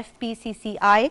FPCCI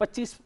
25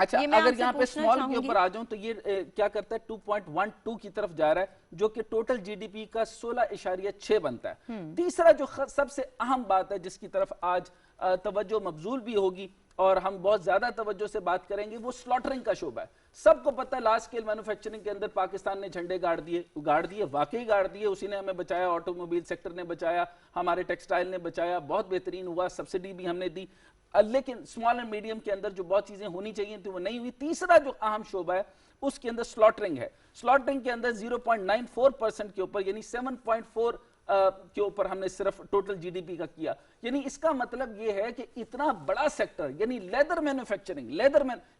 اچھا یہ میں اگر آپ سے یہاں پہ پوچھنا اسمال کے چاہوں گی اوپر آ جاؤں تو یہ کیا کرتا ہے 2.12 کی طرف جا رہا ہے جو کہ ٹوٹل جی ڈی پی کا 16.6 بنتا ہے. تیسرا جو سب سے اہم بات ہے جس کی طرف آج توجہ مبذول بھی ہوگی اور ہم بہت زیادہ توجہ سے بات کریں گے وہ سلوٹرنگ کا شعبہ ہے. سب کو پتہ ہے لارج اسکیل مینوفیکچرنگ کے اندر پاکستان نے جھنڈے گاڑ دیے واقعی گاڑ دیے. اسی نے ہمیں بچایا, آٹو موبائل سیکٹر نے بچایا, ہمارے ٹیکسٹائل نے بچایا, بہت بہترین ہوا, سبسڈی بھی ہم نے دی. لیکن سمال اینڈ میڈیم کے اندر جو بہت چیزیں ہونی چاہیے تھی وہ نہیں ہوئی. تیسرا جو اہم شعبہ ہے اس کے اندر سلوٹرنگ ہے. سلوٹرنگ کے اندر 0.94% کے اوپر یعنی 7.4 کے اوپر ہم نے صرف ٹوٹل جی ڈی پی کا کیا. یعنی اس کا مطلب یہ ہے کہ اتنا بڑا سیکٹر یعنی لیدر مینوفیکچرنگ,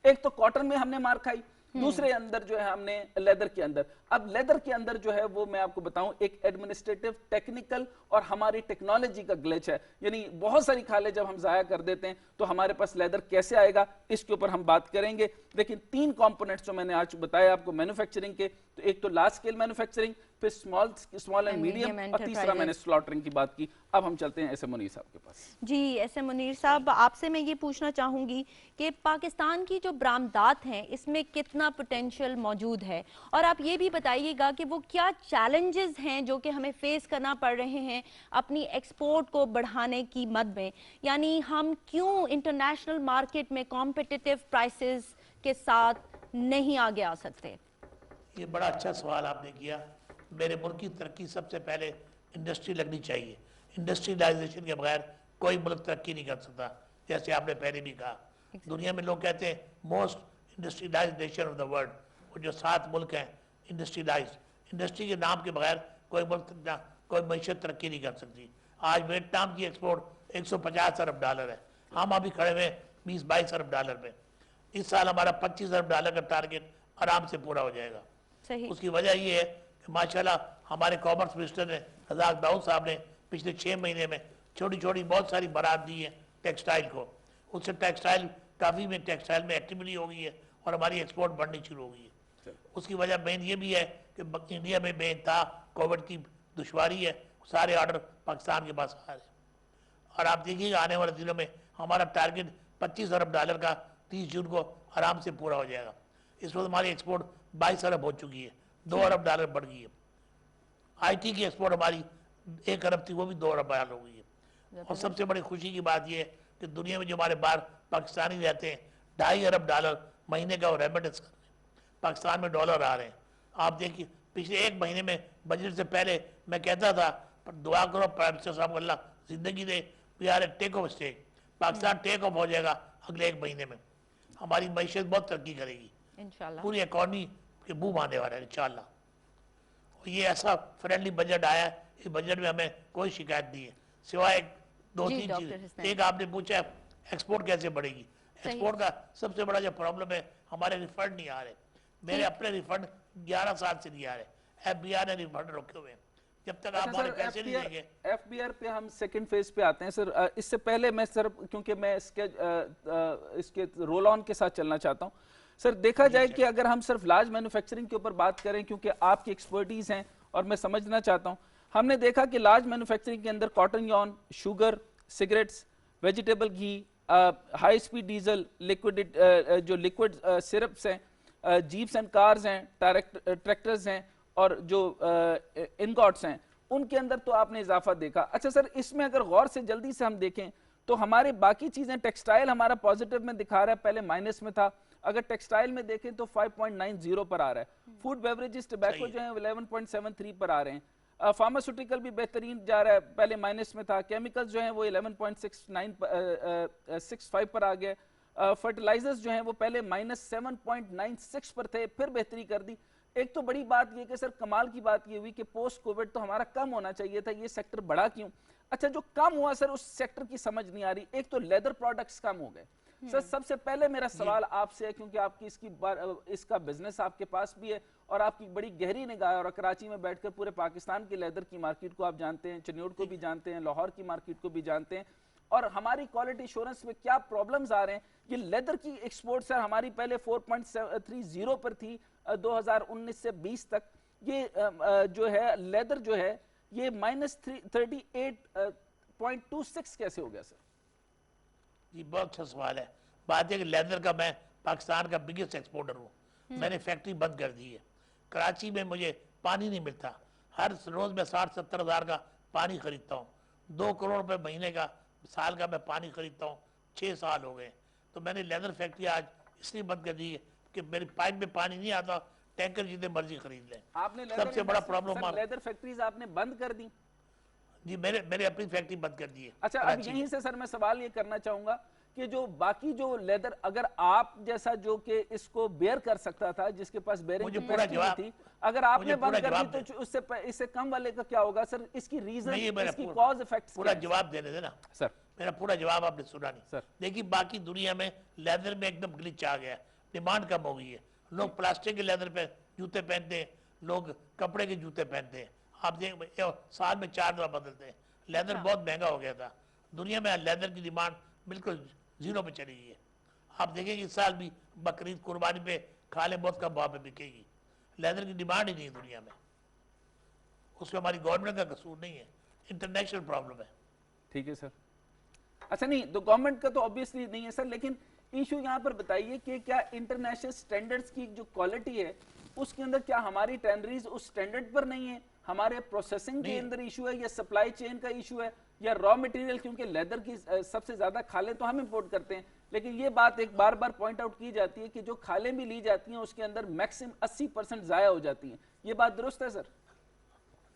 ایک تو کاٹن میں ہم نے مار کھائی, دوسرے اندر جو ہے ہم نے لیدر کے اندر. اب لیدر کے اندر جو ہے وہ میں آپ کو بتاؤں ایک ایڈمنسٹریٹو ٹیکنیکل اور ہماری ٹیکنالوجی کا گلیچ ہے. یعنی بہت ساری کھالیں جب ہم ضائع کر دیتے ہیں تو ہمارے پاس لیدر کیسے آئے گا اس کے اوپر ہم بات کریں گے. لیکن 3 کمپوننٹس جو میں نے آج بتایا آپ کو مینوفیکچرنگ کے, تو ایک تو لارج اسکیل مینوفیکچرنگ, پھر اسمال اینڈ میڈیم, اور تیسرا میں نے سلوٹرنگ کی بات کی. اب ہم چلتے ہیں ایس ایم منیر صاحب کے پاس. جی ایس ایم منیر صاحب, آپ سے میں یہ پوچھنا چاہوں گی کہ پاکستان کی جو برآمدات ہیں اس میں کتنا پوٹینشیل موجود ہے, اور آپ یہ بھی بتائیے گا کہ وہ کیا چیلنجز ہیں جو کہ ہمیں فیس کرنا پڑ رہے ہیں اپنی ایکسپورٹ کو بڑھانے کی مد میں. یعنی ہم کیوں انٹرنیشنل مارکیٹ میں کمپٹیٹیو پرائسز کے ساتھ نہیں آگے آ سکتے؟ یہ بڑا اچھا سوال آپ نے کیا. میرے ملک کی ترقی سب سے پہلے انڈسٹری لگنی چاہیے. انڈسٹریلائزیشن کے بغیر کوئی ملک ترقی نہیں کر سکتا. جیسے آپ نے پہلے بھی کہا, دنیا میں لوگ کہتے ہیں most industrialised nation of the world, وہ جو 7 ملک ہیں انڈسٹریلائزڈ. انڈسٹری کے نام کے بغیر کوئی ملک کوئی معیشت ترقی نہیں کر سکتی. آج ویتنام کی ایکسپورٹ $150 ارب ہے, ہم ابھی کھڑے ہوئے 20-22 ارب ڈالر پہ. اس سال ہمارا $25 ارب کا ٹارگٹ آرام سے پورا ہو جائے گا. اس کی وجہ یہ ہے کہ ماشاءاللہ ہمارے کامرس منسٹر نے رزاق داؤد صاحب نے پچھلے 6 مہینے میں چھوٹی چھوٹی بہت ساری برات دی ہیں ٹیکسٹائل کو. اس سے ٹیکسٹائل میں ایکٹیویٹی ہو گئی ہے اور ہماری ایکسپورٹ بڑھنی شروع ہو گئی ہے. اس کی وجہ مین یہ بھی ہے کہ انڈیا میں بے انتہا کووڈ کی دشواری ہے, سارے آرڈر پاکستان کے پاس آ رہے ہیں. اور آپ دیکھیے گا آنے والے دنوں میں ہمارا ٹارگٹ $25 ارب کا 30 جون کو آرام سے پورا ہو جائے گا. اس وقت ہماری ایکسپورٹ 22 ارب ہو چکی ہے, $2 ارب بڑھ گئی ہے. آئی ٹی کی ایکسپورٹ ہماری 1 ارب تھی, وہ بھی 2 ارب ہو گئی ہے. اور سب سے بڑی خوشی کی بات یہ ہے کہ دنیا میں جو ہمارے باہر پاکستانی رہتے ہیں $2.5 ارب مہینے کا وہ ریمیٹنس کر رہے ہیں, پاکستان میں ڈالر آ رہے ہیں. آپ دیکھیے پچھلے 1 مہینے میں بجٹ سے پہلے میں کہتا تھا پر دعا کرو پرائم منسٹر صاحب کو اللہ زندگی دے, we are a take off stage. Pakistan take off ہو جائے گا اگلے 1 مہینے میں. ہماری معیشت بہت ترقی کرے گی, پوری اکانومی کے بوم آنے والا ہے انشاءاللہ. یہ ایسا فرینڈلی بجٹ آیا ہے, اس بجٹ میں ہمیں کوئی شکایت نہیں ہے سوائے 2-3 چیزیں. ایک آپ نے پوچھا ایکسپورٹ کیسے بڑھے گی. ایکسپورٹ کا سب سے بڑا جو پرابلم ہے ہمارے ریفنڈ نہیں آ رہے. میرے اپنے ریفنڈ 11 سال سے نہیں آ رہے. ایف بی آر نے ریفنڈ رکھے ہوئے ہیں. جب تک آپ ہمارے پیسے نہیں دیں گے. ایف بی آر پہ ہم سیکنڈ فیز پہ آتے ہیں سر. اس سے پہلے میں سر کیونکہ میں اس کے رول آن کے ساتھ چلنا چاہتا ہوں سر. دیکھا جائے کہ اگر ہم صرف لارج مینوفیکچرنگ کے اوپر بات کریں کیونکہ آپ کی ایکسپرٹیز ہیں اور میں سمجھنا چاہتا ہوں, ہم نے دیکھا کہ لارج مینوفیکچرنگ کے اندر کاٹن یارن, شوگر, سگریٹس, ویجیٹیبل گھی, ہائی سپیڈ ڈیزل, جو لیکوڈ سرپس ہیں, جیپس اینڈ کارز ہیں, ٹریکٹرز ہیں, اور جو انگوٹس ہیں ان کے اندر تو آپ نے اضافہ دیکھا. اچھا سر, اس میں اگر غور سے جلدی سے ہم دیکھیں تو ہمارے باقی چیزیں, ٹیکسٹائل ہمارا پازیٹیو میں دکھا رہا ہے, پہلے مائنس میں تھا. اگر ٹیکسٹائل میں دیکھیں تو 5.90 پر آ رہا ہے. فوڈ بیوریجز, ٹبیکو جو ہیں 11.73 پر آ رہے ہیں. فارماسوٹیکل بھی بہترین جا رہا ہے, پہلے مائنس میں تھا. کیمیکلز جو ہیں وہ 11.65 پر آ گئے. فرٹیلائزرز جو ہیں وہ پہلے -7.96 پر تھے, پھر بہتری کر دی. ایک تو بڑی بات یہ کہ سر کمال کی بات یہ ہوئی کہ پوسٹ کووڈ تو ہمارا کم ہونا چاہیے تھا, یہ سیکٹر بڑا کیوں؟ اچھا جو کم ہوا سر اس سیکٹر کی سمجھ نہیں آ رہی. ایک تو لیدر پروڈکٹس کم ہو گئے سر. سب سے پہلے میرا سوال آپ سے ہے کیونکہ آپ کی اس کا بزنس آپ کے پاس بھی ہے اور آپ کی بڑی گہری نگاہ ہے, اور کراچی میں بیٹھ کر پورے پاکستان کی لیدر کی مارکیٹ کو آپ جانتے ہیں, چنیوٹ کو بھی جانتے ہیں, لاہور کی مارکیٹ کو بھی جانتے ہیں, اور ہماری کوالٹی ایشورنس میں کیا پرابلمز آ رہے ہیں. یہ لیدر کی ایکسپورٹ سر ہماری پہلے 4.30 پر تھی 2019 سے 20 تک. یہ جو ہے لیدر جو ہے یہ -38.26 کیسے ہو گیا سر؟ جی بہت اچھا سوال ہے. بات ہے کہ لیدر کا میں پاکستان کا بگیسٹ ایکسپورٹر ہوں. میں نے فیکٹری بند کر دی ہے. کراچی میں مجھے پانی نہیں ملتا. ہر روز میں 60-70 ہزار کا پانی خریدتا ہوں. 2 کروڑ روپے مہینے کا سال کا میں پانی خریدتا ہوں. 6 سال ہو گئے. تو میں نے لیدر فیکٹری آج اس لیے بند کر دی ہے کہ میری پائپ میں پانی نہیں آتا, ٹینکر جتنے مرضی خرید لیں. آپ نے سب سے بڑا پرابلم لیدر فیکٹریز آپ نے بند کر دی؟ جی میرے اپنی فیکٹری بند کر دی ہے. اچھا, اب یہیں سے سر میں سوال یہ کرنا چاہوں گا کہ جو باقی جو لیدر, اگر آپ جیسا جو کہ اس کو بیئر کر سکتا تھا, جس کے پاس بیئرنگ کیپیسٹی تھی, اگر آپ نے بند کر دی تو اس سے کم والے کا کیا ہوگا سر؟ اس کی ریزن, اس کی کاز ایفیکٹس پورا جواب دینے دینا سر. میرا پورا جواب آپ نے سنا نہیں سر. دیکھیے باقی دنیا میں لیدر میں ایک دم گلچ آ گیا, ڈیمانڈ کم ہو گئی ہے. لوگ پلاسٹک کے لیدر پہ جوتے پہنتے ہیں, لوگ کپڑے کے جوتے پہنتے ہیں. آپ دیکھ سال میں 4 دفعہ بدلتے ہیں. لیدر بہت مہنگا ہو گیا تھا. دنیا میں لیدر کی ڈیمانڈ بالکل 0 پہ چلی گئی ہے. آپ دیکھیں گے اس سال بھی بقرعید قربانی پہ کھالیں بہت کم بھاؤ پہ بکے گی. لیدر کی ڈیمانڈ ہی نہیں ہے دنیا میں. اس میں ہماری گورنمنٹ کا قصور نہیں ہے, انٹرنیشنل پرابلم ہے. ٹھیک ہے سر. اچھا نہیں, تو گورنمنٹ کا تو obviously نہیں ہے سر, لیکن ایشو یہاں پر بتائیے کہ کیا انٹرنیشنل سٹینڈرڈز کی جو کوالٹی ہے اس کے اندر کیا ہماری ٹینڈریز اس سٹینڈرڈ پر نہیں ہے؟ ہمارے پروسیسنگ کے اندر ایشو ہے, یا سپلائی چین کا ایشو ہے, یا را مٹیریل؟ کیونکہ لیدر کی سب سے زیادہ کھالیں تو ہم امپورٹ کرتے ہیں, لیکن یہ بات ایک بار بار پوائنٹ آؤٹ کی جاتی ہے کہ جو کھالیں بھی لی جاتی ہیں اس کے اندر میکسیم 80% ضائع ہو جاتی ہیں. یہ بات درست ہے سر؟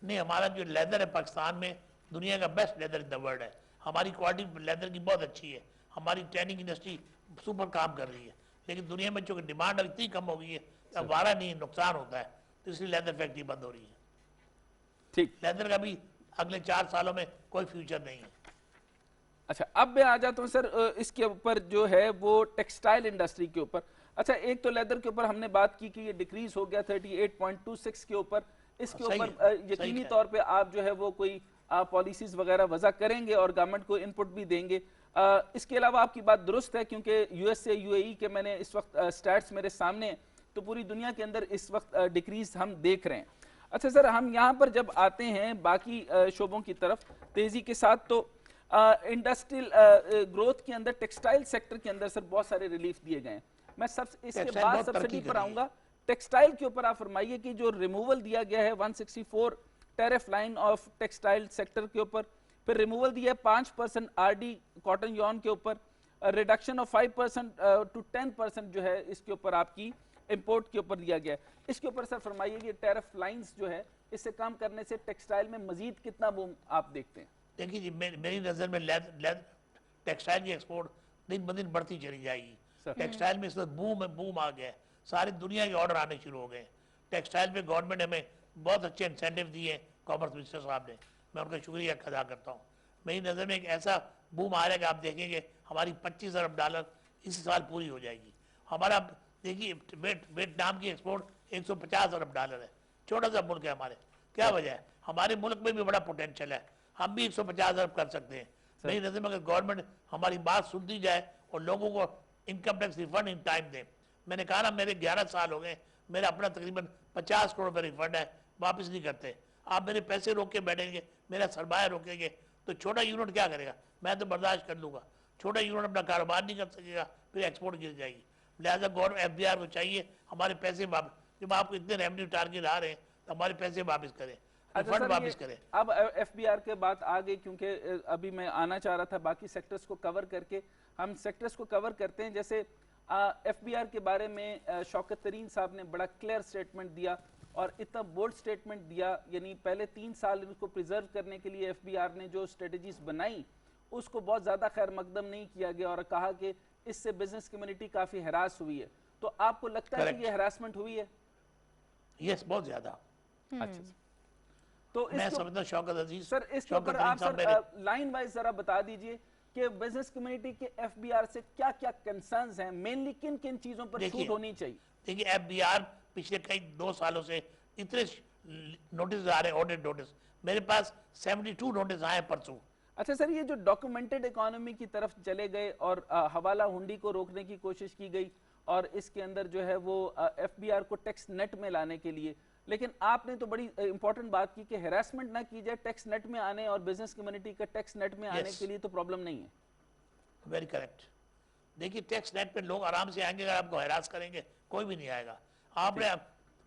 نہیں, ہمارا جو لیدر ہے پاکستان میں دنیا کا best leather in the world ہے. ہماری کوالٹی لیدر کی بہت اچھی ہے. ہماری ٹریننگ انڈسٹری سپر کام کر رہی ہے. لیکن دنیا میں چونکہ ڈیمانڈ اتنی کم ہو گئی ہے, اب وارہ نہیں, نقصان ہوتا ہے, تو اس لیے لیدر فیکٹری بند ہو رہی ہے. ٹھیک. لیدر کا بھی اگلے 4 سالوں میں کوئی فیوچر نہیں ہے. اچھا, اب میں آ جاتا ہوں سر اس کے اوپر جو ہے وہ ٹیکسٹائل انڈسٹری کے اوپر. اچھا, ایک تو لیدر کے اوپر ہم نے بات کی کہ یہ ڈیکریز ہو گیا 38.26 کے اوپر. اس کے اوپر یقینی طور پہ آپ جو ہے وہ کوئی پالیسیز وغیرہ وضع کریں گے اور گورنمنٹ کو انپٹ بھی دیں گے. اس کے علاوہ آپ کی بات درست ہے, کیونکہ یو ایس اے, یو اے ای کے میں نے اس وقت سٹیٹس میرے سامنے ہیں, تو پوری دنیا کے اندر اس وقت ڈیکریز ہم دیکھ رہے ہیں. اچھا سر, ہم یہاں پر جب آتے ہیں باقی شعبوں کی طرف تیزی کے ساتھ, تو انڈسٹریل گروتھ کے اندر ٹیکسٹائل سیکٹر کے اندر سر بہت سارے ریلیف دیے گئے ہیں. میں اس کے بعد سبسڈی پر آؤں گا. ٹیکسٹائل کے اوپر آپ فرمائیے کہ جو ریموول دیا گیا ہے 164 tariff line of textile sector کے اوپر, پھر ریموول دیا ہے 5% آر ڈی کاٹن یون کے اوپر, ریڈکشن آف 5% to 10% جو ہے اس کے اوپر آپ کی امپورٹ کے اوپر دیا گیا ہے. اس کے اوپر سر فرمائیے کہ ٹیرف لائنز جو ہے اس سے کام کرنے سے ٹیکسٹائل میں مزید کتنا بوم آپ دیکھتے ہیں؟ دیکھیے جی, میری نظر میں ٹیکسٹائل کی ایکسپورٹ دن بدن بڑھتی چلی جائے گی. ٹیکسٹائل میں اس وقت بوم آ گیا ہے. ساری دنیا کے آرڈر آنے شروع ہو گئے ہیں. ٹیکسٹائل پہ گورنمنٹ ہمیں بہت اچھے انسینٹیو دیے ہیں کامرس منسٹر صاحب نے, میں ان کا شکریہ ادا کرتا ہوں. میری نظر میں ایک ایسا بوم آ رہا ہے کہ آپ دیکھیں گے ہماری $25 ارب اسی سال پوری ہو جائے گی. ہمارا دیکھیے ویتنام کی ایکسپورٹ $150 ارب ہے. چھوٹا سا ملک ہے ہمارے. کیا وجہ ہے؟ ہمارے ملک میں بھی بڑا پوٹینشل ہے, ہم بھی 150 ارب کر سکتے ہیں. میری نظر میں اگر گورنمنٹ ہماری بات سنتی جائے اور لوگوں کو income tax refund in time دیں. میں نے کہا نا, میرے 11 سال ہو گئے, میرا اپنا تقریباً 50 کروڑ روپے ریفنڈ ہے, واپس نہیں کرتے. آپ میرے پیسے روک کے بیٹھیں گے, میرا سرمایہ روکیں گے, تو چھوٹا یونٹ کیا کرے گا؟ میں تو برداشت کر لوں گا. چھوٹا یونٹ اپنا کاروبار نہیں کر سکے گا, پھر ایکسپورٹ گر جائے گی. لہٰذا گورنمنٹ ایف بی آر کو چاہیے ہمارے پیسے واپس, جب آپ کو اتنے ریونیو ٹارگیٹ آ رہے ہیں تو ہمارے پیسے واپس کریں, ریفنڈ واپس کریں. اب ایف بی آر کے بات آ گئی, کیونکہ ابھی میں آنا چاہ رہا تھا باقی سیکٹرز کو کور کر کے. ہم سیکٹرز کو کور کرتے ہیں. جیسے ایف بی آر کے بارے میں شوکت ترین صاحب نے بڑا کلیئر سٹیٹمنٹ دیا اور اتنا بولڈ سٹیٹمنٹ دیا, یعنی پہلے 3 سال ان کو پریزرو کرنے کے لیے ایف بی آر نے جو سٹریٹجیز بنائی اس کو بہت زیادہ خیر مقدم نہیں کیا گیا, اور کہا کہ اس سے بزنس کمیونٹی کافی ہراس ہوئی ہے. تو آپ کو لگتا ہے کہ یہ ہراسمنٹ ہوئی ہے؟ یس, بہت زیادہ. اچھا, تو میں سمجھتا ہوں شوکت عزیز سر اس کے اوپر آپ سر لائن وائز ذرا بتا دیجئے کہ بزنس کمیونٹی کے ایف بی آر سے کیا کیا کنسرنز ہیں, مینلی کن کن چیزوں پر چھوٹ ہونی چاہیے؟ دیکھیے ایف بی آر پچھلے کئی 2 سالوں سے اتنے نوٹس آ رہے ہیں, آڈٹ نوٹس. میرے پاس 72 نوٹس آئے پرسوں. اچھا سر, یہ جو ڈاکومنٹڈ اکانومی کی طرف چلے گئے اور حوالہ ہنڈی کو روکنے کی کوشش کی گئی, اور اس کے اندر جو ہے وہ ایف بی آر کو ٹیکس نیٹ میں لانے کے لیے, لیکن آپ نے تو بڑی امپورٹنٹ بات کی کہ ہیراسمنٹ نہ کی جائے ٹیکس نیٹ میں آنے, اور بزنس کمیونٹی کا ٹیکس نیٹ میں آنے کے لیے تو پرابلم نہیں ہے. Very correct. دیکھیے ٹیکس نیٹ پہ لوگ آرام سے آئیں گے، اگر آپ کو ہراس کریں گے کوئی بھی نہیں آئے گا. آپ نے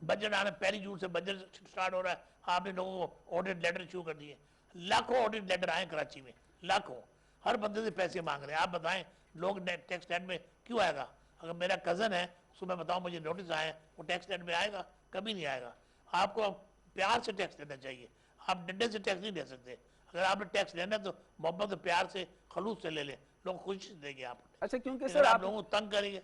بجٹ آنے 1 جون سے بجٹ سٹارٹ ہو رہا ہے، آپ نے لوگوں کو آڈٹ لیٹر ایشو کر دیے. لاکھوں آڈٹ لیٹر آئے کراچی میں، لاکھوں، ہر بندے سے پیسے مانگ رہے ہیں. آپ بتائیں لوگ ٹیکس نیٹ میں کیوں آئے گا؟ اگر میرا کزن ہے اس کو میں بتاؤں مجھے نوٹس آئے ہیں، وہ ٹیکس نیٹ میں آئے گا؟ کبھی نہیں آئے گا. آپ کو پیار سے ٹیکس دینا چاہیے، آپ ڈنڈے سے ٹیکس نہیں دے سکتے. اگر آپ نے ٹیکس لینا ہے تو محبت اور پیار سے خلوص سے لے لیں، لوگ خوشی سے دیں گے آپ کو. اچھا کیونکہ اگر سر آپ آپ لوگوں کو تنگ کریں گے،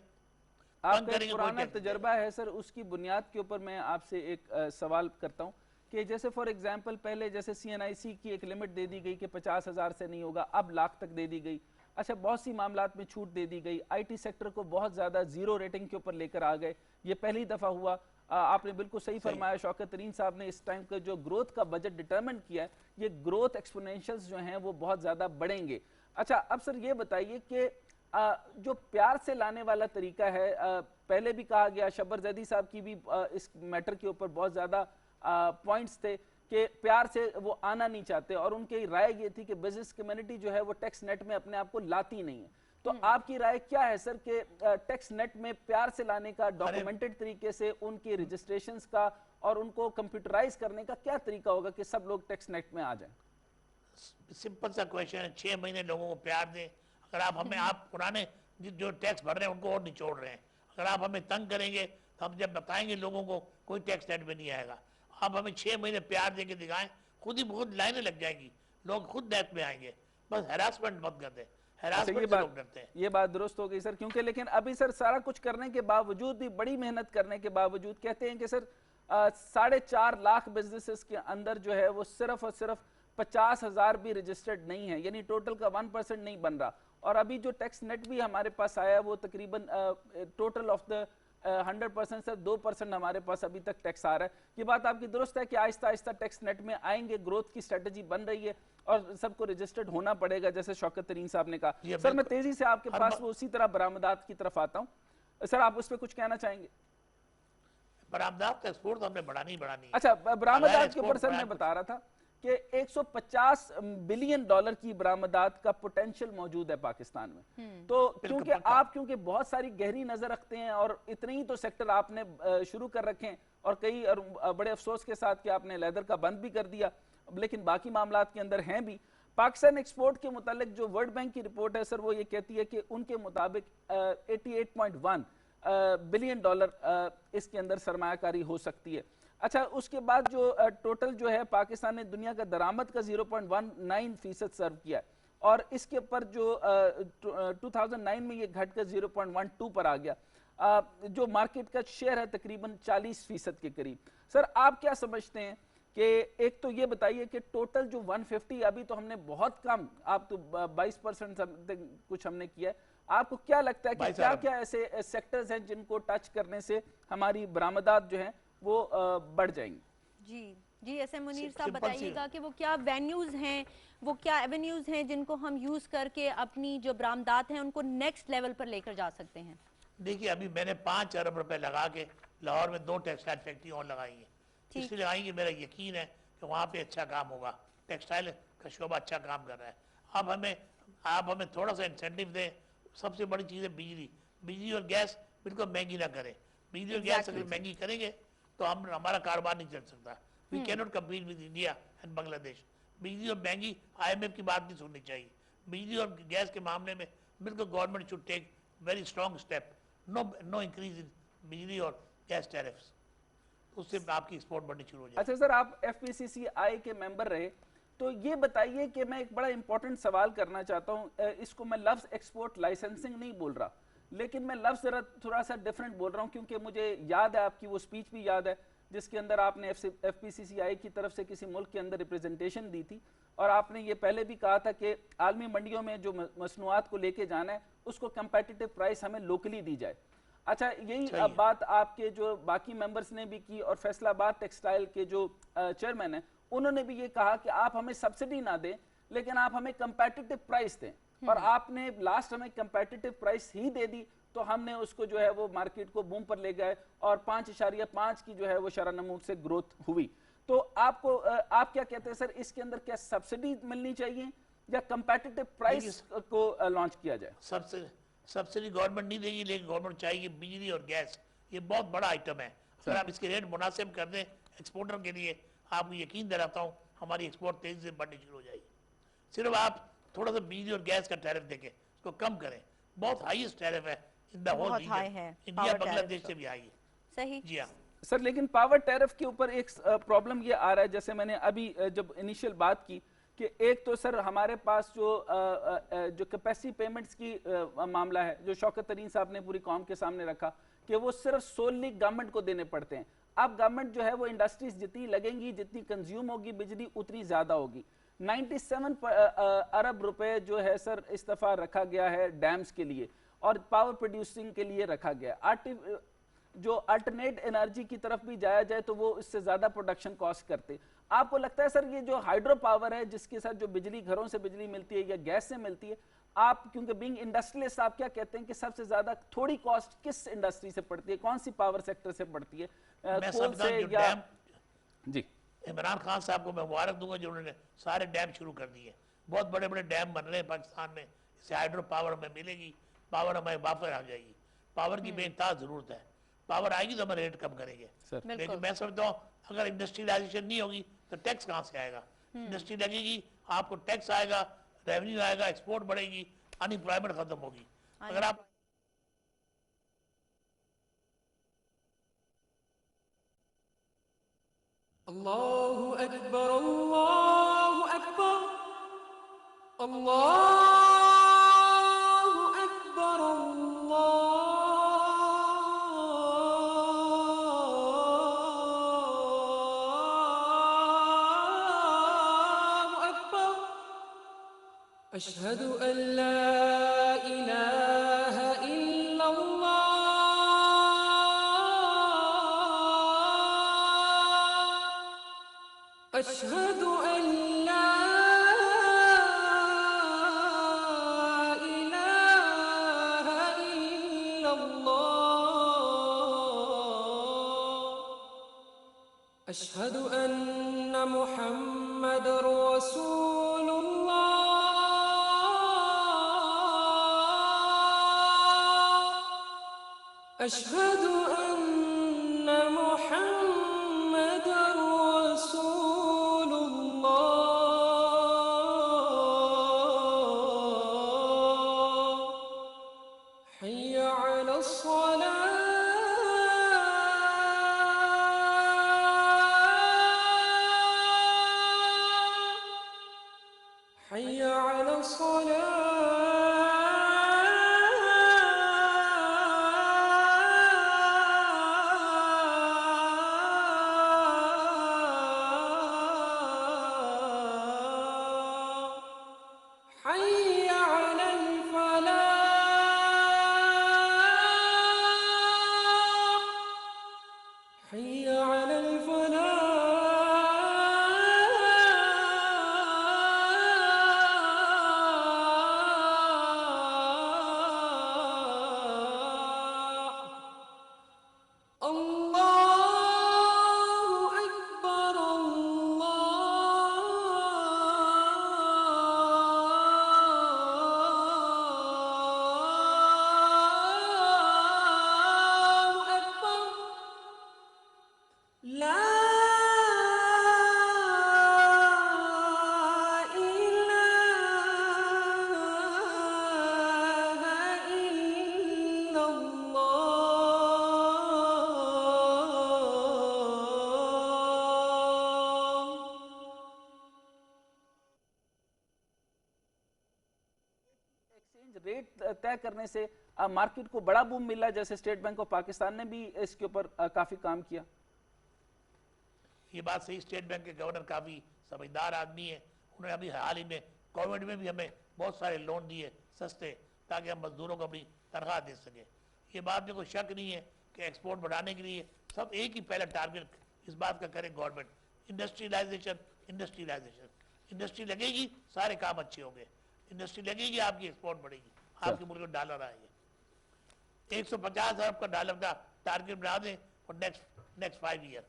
آپ تنگ کا کریں ایک گے، کوئی پرانا ٹیکس نہیں دے تجربہ گا. ہے سر، اس کی بنیاد کے اوپر میں آپ سے ایک سوال کرتا ہوں کہ جیسے فار ایگزامپل پہلے جیسے سی این آئی سی کی ایک لمٹ دے دی گئی کہ 50,000 سے نہیں ہوگا، اب لاکھ تک دے دی گئی. اچھا بہت سی معاملات میں چھوٹ دے دی گئی، آئی ٹی سیکٹر کو بہت زیادہ زیرو ریٹنگ کے اوپر لے کر آ گئے. یہ پہلی دفعہ ہوا. آپ نے بالکل صحیح فرمایا، شوکت ترین صاحب نے اس ٹائم کا جو گروتھ کا بجٹ ڈٹرمنٹ کیا ہے، یہ گروتھ ایکسپونینشلز جو ہیں وہ بہت زیادہ بڑھیں گے. اچھا اب سر یہ بتائیے کہ جو پیار سے لانے والا طریقہ ہے، پہلے بھی کہا گیا، شبر زیدی صاحب کی بھی اس میٹر کے اوپر بہت زیادہ پوائنٹس تھے کہ پیار سے وہ آنا نہیں چاہتے، اور ان کی رائے یہ تھی کہ بزنس کمیونٹی جو ہے وہ ٹیکس نیٹ میں اپنے آپ کو لاتی نہیں ہے. تو آپ کی رائے کیا ہے سر کہ ٹیکس نیٹ میں پیار سے لانے کا، ڈاکومنٹڈ طریقے سے ان کی رجسٹریشنز کا اور ان کو کمپیوٹرائز کرنے کا کیا طریقہ ہوگا کہ سب لوگ ٹیکس نیٹ میں آ جائیں؟ سمپل سا کویشچن ہے، 6 مہینے لوگوں کو پیار دیں. اگر آپ پرانے جو ٹیکس بھر رہے ہیں ان کو اور نچوڑ رہے ہیں. اگر آپ ہمیں تنگ کریں گے تو ہم جب بتائیں گے لوگوں کو کوئی ٹیکس نیٹ میں نہیں آئے گا. آپ ہمیں 6 مہینے پیار دے کے دکھائیں، خود ہی بہت لائنیں لگ جائیں گی، لوگ خود نیٹ میں آئیں گے. بس ہراسمنٹ مت کر دیں، اچھا ہراسمنٹ سے لوگ ڈرتے ہیں. یہ بات درست ہو گئی سر، کیونکہ لیکن ابھی سر سارا کچھ کرنے کے باوجود بھی، بڑی محنت کرنے کے باوجود کہتے ہیں کہ سر 4.5 لاکھ بزنسز کے اندر جو ہے وہ صرف اور صرف 50,000 بھی رجسٹرڈ نہیں ہے، یعنی ٹوٹل کا 1% نہیں بن رہا. اور ابھی جو ٹیکس نیٹ بھی ہمارے پاس آیا وہ تقریباً ٹوٹل آف دا 100% سے 2% ہمارے پاس ابھی تک ٹیکس آ رہا ہے. یہ بات آپ کی درست ہے کہ آہستہ آہستہ ٹیکس نیٹ میں آئیں گے، گروتھ کی اسٹریٹجی بن رہی ہے اور سب کو رجسٹرڈ ہونا پڑے گا جیسے شوکت ترین صاحب نے کہا. سر میں تیزی سے آپ کے پاس وہ اسی طرح برآمدات کی طرف آتا ہوں. سر آپ اس پہ کچھ کہنا چاہیں گے؟ برآمدات کا ایکسپورٹ تو ہم نے بڑھانی ہے. اچھا برآمدات کے اوپر سر میں بتا رہا تھا کہ $150 بلین کی برآمدات کا پوٹینشل موجود ہے پاکستان میں. تو کیونکہ بہت ساری گہری نظر رکھتے ہیں اور اتنے ہی تو سیکٹر آپ نے شروع کر رکھے ہیں، اور کئی بڑے افسوس کے ساتھ کہ آپ نے لیدر کا بند بھی کر دیا، لیکن باقی معاملات کے اندر ہیں بھی. پاکستان ایکسپورٹ کے متعلق جو ورلڈ بینک کی رپورٹ ہے سر، وہ یہ کہتی ہے کہ ان کے مطابق $88.1 بلین اس کے اندر سرمایہ کاری ہو سکتی ہے. اچھا اس کے بعد جو ٹوٹل جو ہے پاکستان نے دنیا کا درآمد کا 0.19% سرو کیا ہے، اور اس کے اوپر جو 2009 میں یہ گھٹ کر 0.12 پر آ گیا، جو مارکیٹ کا شیئر ہے تقریباً 40% کے قریب. سر آپ کیا سمجھتے ہیں کہ ایک تو یہ بتائیے کہ ٹوٹل جو 150 ابھی تو ہم نے بہت کم، آپ تو 22% کچھ ہم نے کیا ہے، آپ کو کیا لگتا ہے کہ کیا کیا ایسے سیکٹرز ہیں جن کو ٹچ کرنے سے ہماری برآمدات جو ہیں وہ بڑھ جائیں گی؟ جی ایسے منیر صاحب بتائیے گا کہ وہ کیا وینیوز ہیں، وہ کیا ایونیوز ہیں جن کو ہم یوز کر کے اپنی جو برآمدات ہیں ان کو نیکسٹ لیول پر لے کر جا سکتے ہیں؟ دیکھیے ابھی میں نے 5 ارب روپے لگا کے لاہور میں 2 ٹیکسٹائل فیکٹری اور لگائی ہیں. اس لیے لگائی کہ میرا یقین ہے کہ وہاں پہ اچھا کام ہوگا، ٹیکسٹائل کا شعبہ اچھا کام کر رہا ہے. آپ ہمیں تھوڑا سا انسینٹیو دیں. سب سے بڑی چیز ہے بجلی اور گیس بالکل مہنگی نہ کریں. بجلی اور گیس اگر مہنگی کریں گے تو ہمارا کاروبار نہیں چل سکتا. We can not compete with India and Bangladesh. بجلی اور مہنگی IMF کی بات نہیں سننی چاہیے. بجلی اور گیس کے معاملے میں بالکل government should take very strong step. No increase in بجلی اور گیس ٹیرفس. اس سے آپ کی ایکسپورٹ بڑھنی شروع ہو جائے. اچھا سر آپ FPCCI کے ممبر رہے، تو یہ بتائیے کہ میں ایک بڑا امپورٹنٹ سوال کرنا چاہتا ہوں. اس کو میں لفظ ایکسپورٹ لائسنسنگ نہیں بول رہا، لیکن میں لفظ ذرا تھوڑا سا ڈیفرنٹ بول رہا ہوں، کیونکہ مجھے یاد ہے آپ کی وہ سپیچ بھی یاد ہے جس کے اندر آپ نے FPCCI کی طرف سے کسی ملک کے اندر ریپریزنٹیشن دی تھی، اور آپ نے یہ پہلے بھی کہا تھا کہ عالمی منڈیوں میں جو مصنوعات کو لے کے جانا ہے اس کو کمپیٹیٹو پرائس ہمیں لوکلی دی جائے. اچھا یہی بات آپ کے جو باقی ممبرز نے بھی کی، اور فیصل آباد ٹیکسٹائل کے جو چیئرمین ہیں انہوں نے بھی یہ کہا کہ آپ ہمیں سبسڈی نہ دیں لیکن آپ ہمیں کمپیٹیٹو پرائس دیں. اور آپ نے لاسٹ ہمیں کمپیٹیٹو پرائس ہی دے دی تو ہم نے اس کو جو ہے وہ مارکیٹ کو بوم پر لے گئے، اور 5.5 کی جو ہے وہ شرح نمو سے گروتھ ہوئی. تو آپ کیا کہتے ہیں سر، اس کے اندر کیا سبسڈی ملنی چاہیے یا کمپیٹیٹو پرائس کو لانچ کیا جائے؟ سبسڈی گورنمنٹ نہیں دے گی لیکن گورنمنٹ چاہے گی بجلی اور گیس یہ بہت بڑا آئٹم ہے. اگر آپ اس کے ریٹ مناسب کر دیں ایکسپورٹر کے لیے آپ کو یقین دلاتا ہوں ہماری ایکسپورٹ تیزی سے بڑھنی شروع ہو جائے گی. صرف آپ تھوڑا سا بجلی اور گیس کا ٹیرف دیکھیں اس کو کم کریں. بہت ہائیسٹ ٹیرف ہے ان دا ہول بہت ہائی ریجن. ہے انڈیا power بنگلہ tariff دیش تو. سے بھی ہائی ہے. صحیح. جی ہاں سر لیکن پاور ٹیرف کے اوپر ایک پرابلم یہ آ رہا ہے جیسے میں نے ابھی جب انیشیل بات کی کہ ایک تو سر ہمارے پاس جو کیپیسٹی پیمنٹس کی معاملہ ہے جو شوکت ترین صاحب نے پوری قوم کے سامنے رکھا کہ وہ صرف سوللی گورنمنٹ کو دینے پڑتے ہیں. اب گورنمنٹ جو ہے وہ انڈسٹریز جتنی لگیں گی جتنی کنزیوم ہوگی بجلی اتنی زیادہ ہوگی. 97 ارب روپے جو ہے سر اس دفعہ رکھا گیا ہے ڈیمز کے لیے اور پاور پروڈیوسنگ کے لیے رکھا گیا. جو الٹرنیٹ انرجی کی طرف بھی جایا جائے تو وہ اس سے زیادہ پروڈکشن کاسٹ کرتے. آپ کو لگتا ہے سر یہ جو ہائیڈرو پاور ہے جس کے ساتھ جو بجلی گھروں سے بجلی ملتی ہے یا گیس سے ملتی ہے آپ کیونکہ بینگ انڈسٹریلسٹ آپ کیا کہتے ہیں کہ سب سے زیادہ تھوڑی کاسٹ کس انڈسٹری سے پڑتی ہے کون سی پاور سیکٹر سے پڑتی ہے میں کول سمجھتا سے ہوں جو یا ڈیم جی عمران خان صاحب کو میں مبارک دوں گا جو انہوں نے سارے ڈیم شروع کر دیے. بہت بڑے بڑے ڈیم بن رہے ہیں پاکستان میں. اس سے ہائیڈرو پاور ہمیں ملے گی پاور ہمیں وافر آ جائے گی. پاور کی بے انتہا ضرورت ہے. پاور آئے گی تو ہم ریٹ کم کریں گے. لیکن میں سمجھتا ہوں اگر انڈسٹریلائزیشن نہیں ہوگی تو ٹیکس کہاں سے آئے گا. انڈسٹری لگے گی آپ کو ٹیکس آئے گا ریونیو آئے گا ایکسپورٹ بڑھے گی ان امپلائمنٹ ختم ہوگی. اگر آپ الله أكبر الله أكبر الله أكبر الله أكبر أشهد أن لا إله إلا الله أشهد أن لا إله إلا الله أشهد أن محمد رسول الله أشهد أن محمد رسول الله حي على الصلاة حي على الصلاة حي على الفلاح حي على الفلاح الله أكبر الله أكبر لا إله إلا الله ایکسچینج ریٹ طے کرنے سے مارکیٹ کو بڑا بوم ملا جیسے اسٹیٹ بینک آف پاکستان نے بھی اس کے اوپر کافی کام کیا. یہ بات صحیح اسٹیٹ بینک کے گورنر کافی سمجھدار آدمی ہے. انہوں نے ابھی حال ہی میں کووڈ میں بھی ہمیں بہت سارے لون دیے سستے تاکہ ہم مزدوروں کو اپنی تنخواہ دے سکیں. یہ بات میں کوئی شک نہیں ہے کہ ایکسپورٹ بڑھانے کے لیے سب ایک ہی پہلا ٹارگٹ اس بات کا کرے گورنمنٹ انڈسٹریلائزیشن انڈسٹریلائزیشن. انڈسٹری لگے گی سارے کام اچھے ہوں گے. انڈسٹری لگے گی آپ کی ایکسپورٹ بڑھے گی آپ کے ملک میں ڈالر آئے گے. 150 ارب کا ڈالر کا ٹارگٹ بنا دیں اور نیکسٹ 5 ایئر.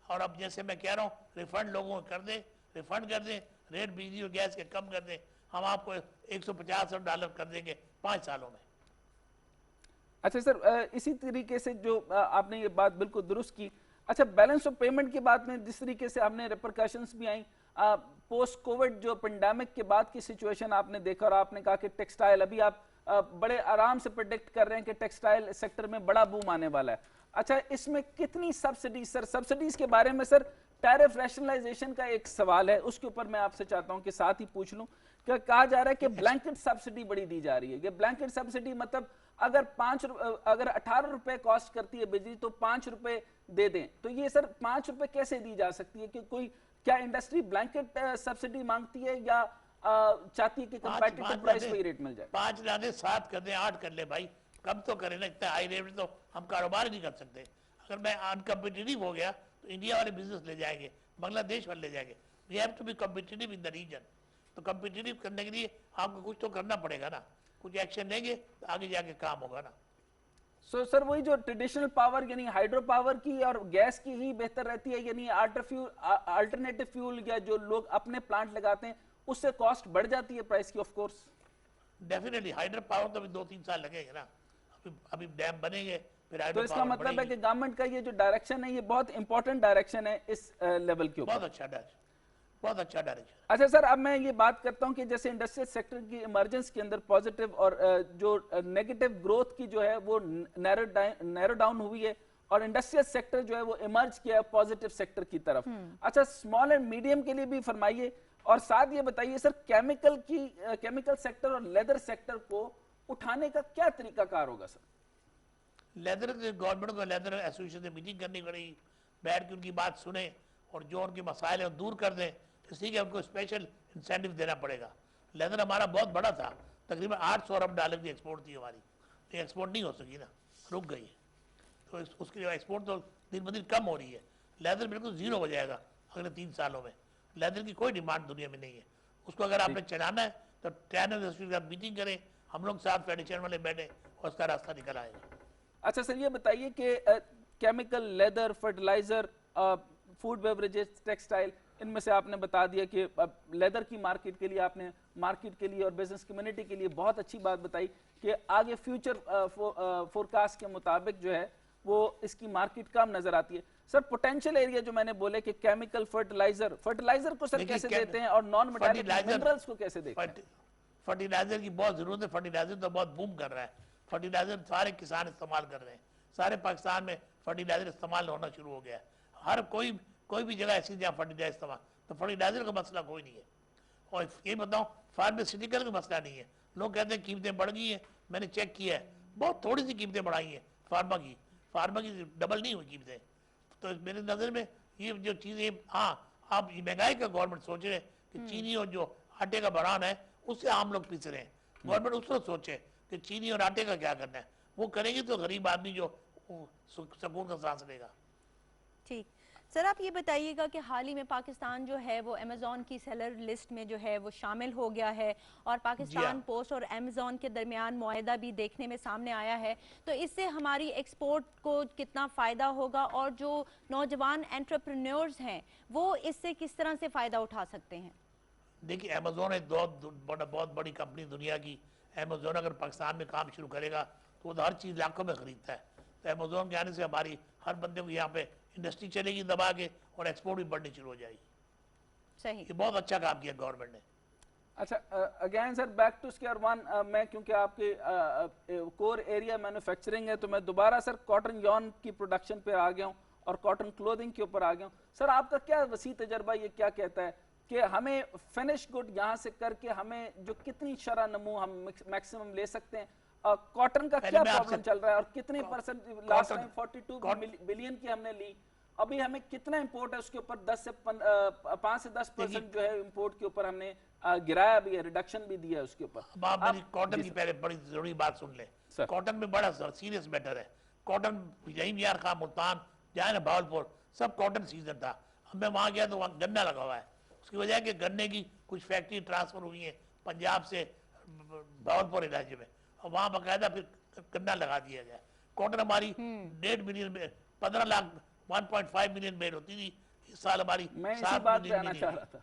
اور اب جیسے میں کہہ رہا ہوں ریفنڈ لوگوں کو کر دیں ریفنڈ کر دیں ریٹ بجلی اور گیس کے کم کر دیں ہم آپ کو 150 ارب ڈالر کر دیں گے 5 سالوں میں. اچھا سر، اسی طریقے سے جو آپ نے یہ بات بالکل درست کی. اچھا بیلنس آف پیمنٹ کی بات میں جس طریقے سے آپ نے ریپرکشنز بھی آئیں پوسٹ کووڈ جو پینڈیمک کے بعد کی سچویشن آپ نے دیکھا، اور آپ نے کہا کہ ٹیکسٹائل ابھی آپ بڑے آرام سے پریڈکٹ کر رہے ہیں کہ ٹیکسٹائل سیکٹر میں بڑا بوم آنے والا ہے. اچھا اس میں کتنی سبسڈی سر، سبسڈیز کے بارے میں سر ٹیرف ریشنلائزیشن کا ایک سوال ہے، اس کے اوپر میں آپ سے چاہتا ہوں کہ ساتھ ہی پوچھ لوں کہ کہا جا رہا ہے کہ بلینکٹ سبسڈی بڑی دی جا رہی ہے. یہ بلینکٹ سبسڈی مطلب اگر 18 روپے کاسٹ کرتی ہے بجلی تو 5 روپے دے دیں، تو یہ سر 5 روپے کیسے دی جا سکتی ہے؟ کہ کوئی کیا انڈسٹری بلینکٹ سبسڈی مانگتی ہے یا چاہتی ہے کہ کمپیٹیٹو پرائس پہ ریٹ مل جائے؟ 5 نہ دیں، 7 کر دیں، 8 کر لیں بھائی، کم تو کریں نا. اتنا ہائی ریٹ تو ہم کاروبار ہی نہیں کر سکتے. اگر میں انکمپیٹیٹو ہو گیا تو انڈیا والے بزنس لے جائیں گے، بنگلہ دیش والے لے جائیں گے. We have to be competitive in the region. تو کمپیٹیٹو کرنے کے لیے آپ کو کچھ تو کرنا پڑے گا نا، کچھ ایکشن لیں گے تو آگے جا کے کام ہوگا نا. سو سر وہی جو ٹریڈیشنل پاور یعنی ہائیڈرو پاور کی اور گیس کی ہی بہتر رہتی ہے، یعنی آلٹرنیٹو فیول یا جو لوگ اپنے پلانٹ لگاتے ہیں اس سے کاسٹ بڑھ جاتی ہے پرائس کی of course? Definitely hydro power تو ابھی 2-3 سال لگیں گے نا. ابھی ڈیم بنیں گے پھر تو ہائیڈرو اس کا پاور مطلب ہے بڑھے کہ گی. گورنمنٹ کا یہ جو ڈائریکشن ہے یہ بہت امپورٹنٹ ڈائریکشن ہے اس لیول کے اوپر. بہت اچھا ڈائریکشن، بہت اچھا ڈائریکشن. اچھا سر، اب میں یہ بات کرتا ہوں کہ جیسے انڈسٹریل سیکٹر کی ایمرجنس کے اندر پازیٹیو اور جو نیگیٹو گروتھ کی جو ہے وہ نیرو ڈاؤن ہوئی ہے، اور انڈسٹریل سیکٹر جو ہے وہ ایمرج کیا ہے پازیٹیو سیکٹر کی طرف. اچھا اسمال اینڈ میڈیم کے لیے بھی فرمائیے، اور ساتھ یہ بتائیے سر کیمیکل سیکٹر اور لیدر سیکٹر کو اٹھانے کا کیا طریقہ کار ہوگا سر؟ لیدر گورنمنٹ کو لیدر ایسوسیشن سے میٹنگ کرنی پڑے گی، بیٹھ کے ان کی بات سنیں اور جو ان کے مسائل ہیں دور کر دیں. اس لیے کہ ان کو اسپیشل انسینٹیو دینا پڑے گا. لیدر ہمارا بہت بڑا تھا، تقریباً $800 ارب کی ایکسپورٹ تھی ہماری، لیکن ایکسپورٹ نہیں ہو سکی نا، رک گئی ہے. تو اس کی ایکسپورٹ تو دن بدن کم ہو رہی ہے. لیدر بالکل زیرو ہو جائے گا اگلے 3 سالوں میں. لیدر کی کوئی ڈیمانڈ دنیا میں نہیں ہے. اس کو اگر آپ نے چلانا ہے تو ٹرینر انسٹیٹیوٹ کے ساتھ میٹنگ کریں، ہم لوگ ساتھ فیڈریشن والے بیٹھیں اور اس کا راستہ نکل آئے گا. اچھا سر یہ بتائیے کہ chemical, leather, fertilizer, food beverages, textile, ان میں سے آپ نے بتا دیا کہ لیدر کی مارکیٹ کے لیے آپ نے مارکیٹ کے لیے اور بزنس کمیونٹی کے لیے بہت اچھی بات بتائی کہ آگے فیوچر فورکاسٹ کے مطابق جو ہے وہ اس کی مارکیٹ کم نظر آتی ہے. سر پوٹینشیل ایریا جو میں نے بولے کہ کیمیکل، فرٹیلائزر کو سر کیسے دیتے ہیں اور نان میٹالک منرلز کو کیسے دیکھتے ہیں؟ فرٹیلائزر کی بہت ضرورت ہے. فرٹیلائزر تو بہت بوم کر رہا ہے. فرٹیلائزر سارے کسان استعمال کر رہے ہیں. سارے پاکستان میں فرٹیلائزر استعمال ہونا شروع ہو گیا ہے. ہر کوئی بھی جگہ ایسی جہاں فرٹیلائزر استعمال، تو فرٹیلائزر کا مسئلہ کوئی نہیں ہے. اور یہ بتاؤں فارماسیوٹیکل کا مسئلہ نہیں ہے. لوگ کہتے ہیں قیمتیں بڑھ گئی ہیں، میں نے چیک کیا ہے بہت تھوڑی سی قیمتیں بڑھائی ہیں. فارما کی ڈبل نہیں ہوئی قیمتیں. تو میرے نظر میں یہ جو چیزیں، ہاں آپ مہنگائی کا گورنمنٹ سوچ رہے ہیں کہ چینی اور جو آٹے کا بحران ہے اس سے عام لوگ پیس رہے ہیں. گورنمنٹ اس وقت سوچے کہ چینی اور آٹے کا کیا کرنا ہے. وہ کریں گے تو غریب آدمی جو سکون کا سانس لے گا. ٹھیک سر، آپ یہ بتائیے گا کہ حال ہی میں پاکستان جو ہے وہ امیزون کی سیلر لسٹ میں جو ہے وہ شامل ہو گیا ہے، اور پاکستان پوسٹ اور امیزون کے درمیان معاہدہ بھی دیکھنے میں سامنے آیا ہے. تو اس سے ہماری ایکسپورٹ کو کتنا فائدہ ہوگا، اور جو نوجوان انٹرپرینورز ہیں وہ اس سے کس طرح سے فائدہ اٹھا سکتے ہیں؟ دیکھیے امیزون ایک بہت بڑی کمپنی دنیا کی. امیزون اگر پاکستان میں کام شروع کرے گا تو وہ تو ہر چیز لاکھوں میں خریدتا ہے. تو امیزون کے آنے سے ہماری ہر بندے کو یہاں پہ انڈسٹری چلے گی دبا کے، اور ایکسپورٹ بھی بڑھنی شروع ہو جائے گی. صحیح، یہ بہت اچھا کام کیا گورنمنٹ نے. اچھا again sir back to square one, میں کیونکہ آپ کے کور ایریا مینوفیکچرنگ ہے تو میں دوبارہ سر کاٹن یارن کی پروڈکشن پہ آ گیا ہوں اور کاٹن کلودنگ کے اوپر آ گیا ہوں. سر آپ کا کیا وسیع تجربہ یہ کیا کہتا ہے کہ ہمیں فنش گڈ یہاں سے کر کے ہمیں جو کتنی شرح نمو ہم میکسیمم لے سکتے ہیں؟ کاٹن کا کیا پرابلم چل رہا ہے اور کتنے پرسنٹ لاسٹ ٹائم 42 بلین کی ہم نے لی، ابھی ہمیں کتنا امپورٹ ہے اس کے اوپر 5 سے 10% جو ہے امپورٹ کے اوپر ہم نے گرایا بھی ہے، ریڈکشن بھی دیا ہے اس کے اوپر. اب آپ میری کاٹن کی پہلے بڑی ضروری بات سن لیں. کاٹن میں بڑا سیریس میٹر ہے. کاٹن یہی میار خان، ملتان جائے نا، بھاولپور، سب کاٹن سیزن تھا. اب میں وہاں گیا تو وہاں گنا لگا ہوا ہے. اس کی وجہ ہے کہ گنے کی کچھ فیکٹری ٹرانسفر ہوئی ہیں پنجاب سے بھاولپور علاقے میں، اور وہاں باقاعدہ پھر گنا لگا دیا گیا. کاٹن ہماری 1.5 ملین میں 15 لاکھ 1.5 ملین بیل ہوتی تھی. اس سال ہماری میں اسی بات پہ آنا چاہ رہا تھا.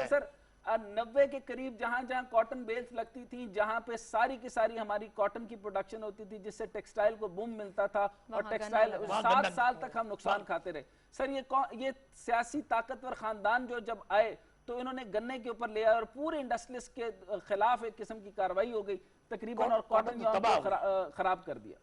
سر 90 کے قریب جہاں جہاں کاٹن بیلز لگتی تھیں، جہاں پہ ساری کی ساری ہماری کاٹن کی پروڈکشن ہوتی تھی، جس سے ٹیکسٹائل کو بوم ملتا تھا، اور ٹیکسٹائل 7 سال تک ہم نقصان کھاتے رہے. سر یہ سیاسی طاقتور خاندان جو جب آئے تو انہوں نے گنے کے اوپر لیا اور پورے انڈسٹریز کے خلاف ایک قسم کی کاروائی ہو گئی تقریباً، اور کاٹن کو خراب کر دیا.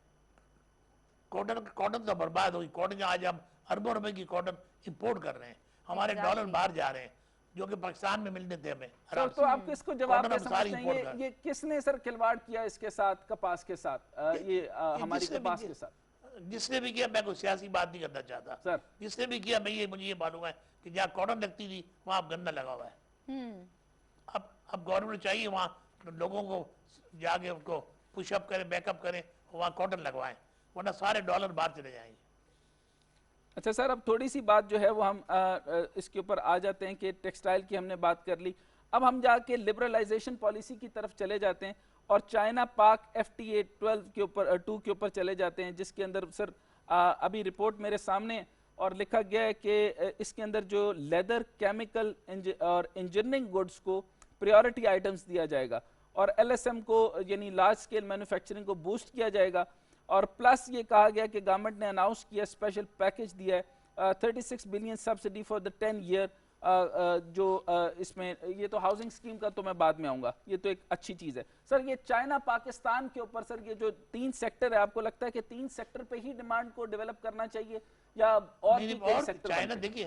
کاٹن تو برباد ہوئی. کاٹن آج ہم اربوں روپے کی کاٹن امپورٹ کر رہے ہیں، ہمارے ڈالر باہر جا رہے ہیں جو کہ پاکستان میں ملنے تھے ہمیں. سر تو آپ کس کو جواب دے سمجھتے ہیں؟ یہ کس نے سر کھلواڑ کیا اس کے ساتھ، کپاس کے ساتھ، یہ ہماری کپاس کے ساتھ؟ جس نے بھی کیا، میں کوئی سیاسی بات نہیں کرنا چاہتا. سر جس نے بھی کیا، مجھے یہ معلوم ہے کہ جہاں کاٹن لگتی تھی وہاں اب گنا لگا ہوا ہے. اب گورنمنٹ چاہیے وہاں لوگوں کو جا کے ان کو پش اپ کریں، بیک اپ کریں، وہاں کاٹن لگوائیں، ورنہ سارے ڈالر باہر چلے جائیں گے. اچھا سر، اب تھوڑی سی بات جو ہے وہ ہم اس کے اوپر آ جاتے ہیں کہ ٹیکسٹائل کی ہم نے بات کر لی. اب ہم جا کے لبرلائزیشن پالیسی کی طرف چلے جاتے ہیں اور چائنا پاک FTA 12 کے اوپر 2 کے اوپر چلے جاتے ہیں، جس کے اندر سر ابھی رپورٹ میرے سامنے ہے اور لکھا گیا ہے کہ اس کے اندر جو لیدر، کیمیکل اور انجینئرنگ گڈز کو پریورٹی آئٹمز دیا جائے گا، اور LSM کو یعنی لارج سکیل مینوفیکچرنگ کو بوسٹ کیا جائے گا. اور پلس یہ کہا گیا کہ گورنمنٹ نے اناؤنس کیا، اسپیشل پیکج دیا ہے 36 billion subsidy for the 10 year, جو اس میں یہ تو ہاؤسنگ اسکیم کا تو میں بعد میں آؤں گا، یہ تو ایک اچھی چیز ہے. سر یہ چائنا پاکستان کے اوپر سر یہ جو 3 سیکٹر ہے، آپ کو لگتا ہے کہ 3 سیکٹر پہ ہی ڈیمانڈ کو ڈیولپ کرنا چاہیے یا اور بھی کئی سیکٹر؟ چائنا دیکھیے،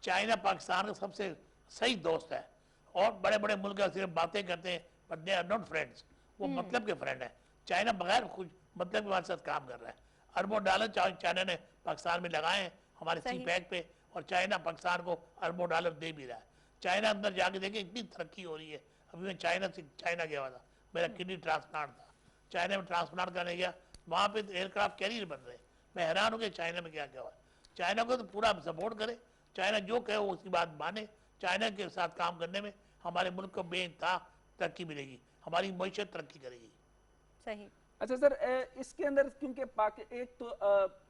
چائنا پاکستان کا سب سے صحیح دوست ہے، اور بڑے بڑے ملک صرف باتیں کرتے ہیں but they are not friends. وہ مطلب کے فرینڈ ہیں. چائنا بغیر خود مطلب کے ہمارے ساتھ کام کر رہا ہے. اربوں ڈالر چائنا نے پاکستان میں لگائے ہیں ہمارے سی پیک پہ، اور چائنا پاکستان کو اربوں ڈالر دے بھی رہا ہے. چائنا اندر جا کے دیکھیں اتنی ترقی ہو رہی ہے. ابھی میں چائنا گیا ہوا تھا، میرا کڈنی ٹرانسپلانٹ تھا، چائنا میں ٹرانسپلانٹ کرنے گیا، وہاں پہ ایئر کرافٹ کیریئر بن رہے ہیں. میں حیران ہوں کہ چائنا میں کیا کیا ہوا ہے. چائنا کو تو پورا سپورٹ کرے، چائنا جو کہے وہ اس کی بات مانے. چائنا کے ساتھ کام کرنے میں ہمارے ملک کو بے انتہا ترقی ملے گی، ہماری معیشت ترقی کرے گی. صحیح. اچھا سر، اس کے اندر کیونکہ ایک تو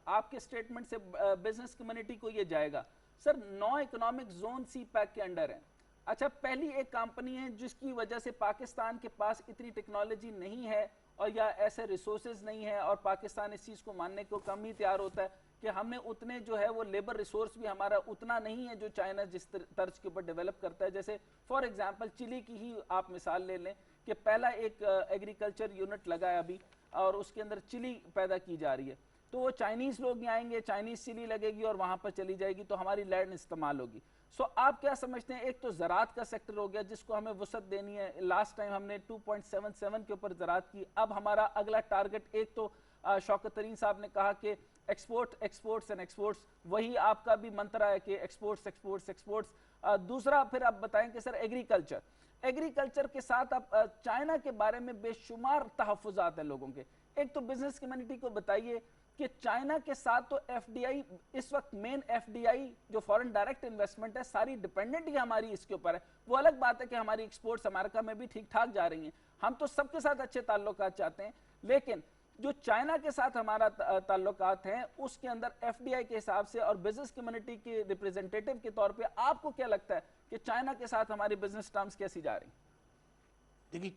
آپ کے سٹیٹمنٹ سے بزنس کمیونٹی کو یہ جائے گا سر، 9 اکنامک زون سی پیک کے انڈر ہیں. اچھا، پہلی ایک کمپنی ہے جس کی وجہ سے پاکستان کے پاس اتنی ٹیکنالوجی نہیں ہے اور یا ایسے ریسورسز نہیں ہے، اور پاکستان اس چیز کو ماننے کو کم ہی تیار ہوتا ہے کہ ہم نے اتنے جو ہے وہ لیبر ریسورس بھی ہمارا اتنا نہیں ہے جو چائنا جس طرز کے اوپر ڈیولپ کرتا ہے. جیسے فار ایگزامپل چلی کی ہی آپ مثال لے لیں کہ پہلا ایک ایگریکلچر یونٹ لگا ہے ابھی، اور اس کے اندر چلی پیدا کی جا رہی ہے، تو وہ چائنیز لوگ نہیں آئیں گے، چائنیز چلی لگے گی اور وہاں پر چلی جائے گی تو ہماری لینڈ استعمال ہوگی. سو آپ کیا سمجھتے ہیں؟ ایک تو زراعت کا سیکٹر ہو گیا جس کو ہمیں وسعت دینی ہے. لاسٹ ٹائم ہم نے 2.77 کے اوپر زراعت کی. اب ہمارا اگلا ٹارگٹ، ایک تو شوکت ترین صاحب نے کہا کہ ایکسپورٹس اینڈ ایکسپورٹس، وہی آپ کا بھی منترا ہے کہ ایکسپورٹس. دوسرا پھر آپ بتائیں کہ سر ایگریکلچر کے ساتھ آپ چائنا کے بارے میں بے شمار تحفظات ہیں لوگوں کے. ایک تو بزنس کمیونٹی کو بتائیے کہ چائنا کے ساتھ تو ایف ڈی آئی اس وقت مین ایف ڈی آئی جو فورن ڈائریکٹ انویسٹمنٹ ہے ساری ڈیپینڈنٹ ہی ہماری اس کے اوپر ہے. وہ الگ بات ہے کہ ہماری ایکسپورٹس امریکہ میں بھی ٹھیک ٹھاک جا رہی ہیں، ہم تو سب کے ساتھ اچھے تعلقات چاہتے ہیں، لیکن جو چائنا کے ساتھ ہمارا تعلقات ہیں اس کے اندر ایف ڈی آئی کے حساب سے اور بزنس کمیونٹی کے ریپریزنٹیٹیو کے طور پہ آپ کو کیا لگتا ہے کہ چائنا کے ساتھ ہماری بزنس ٹرمز کیسی جا رہی ہیں؟ دیکھیے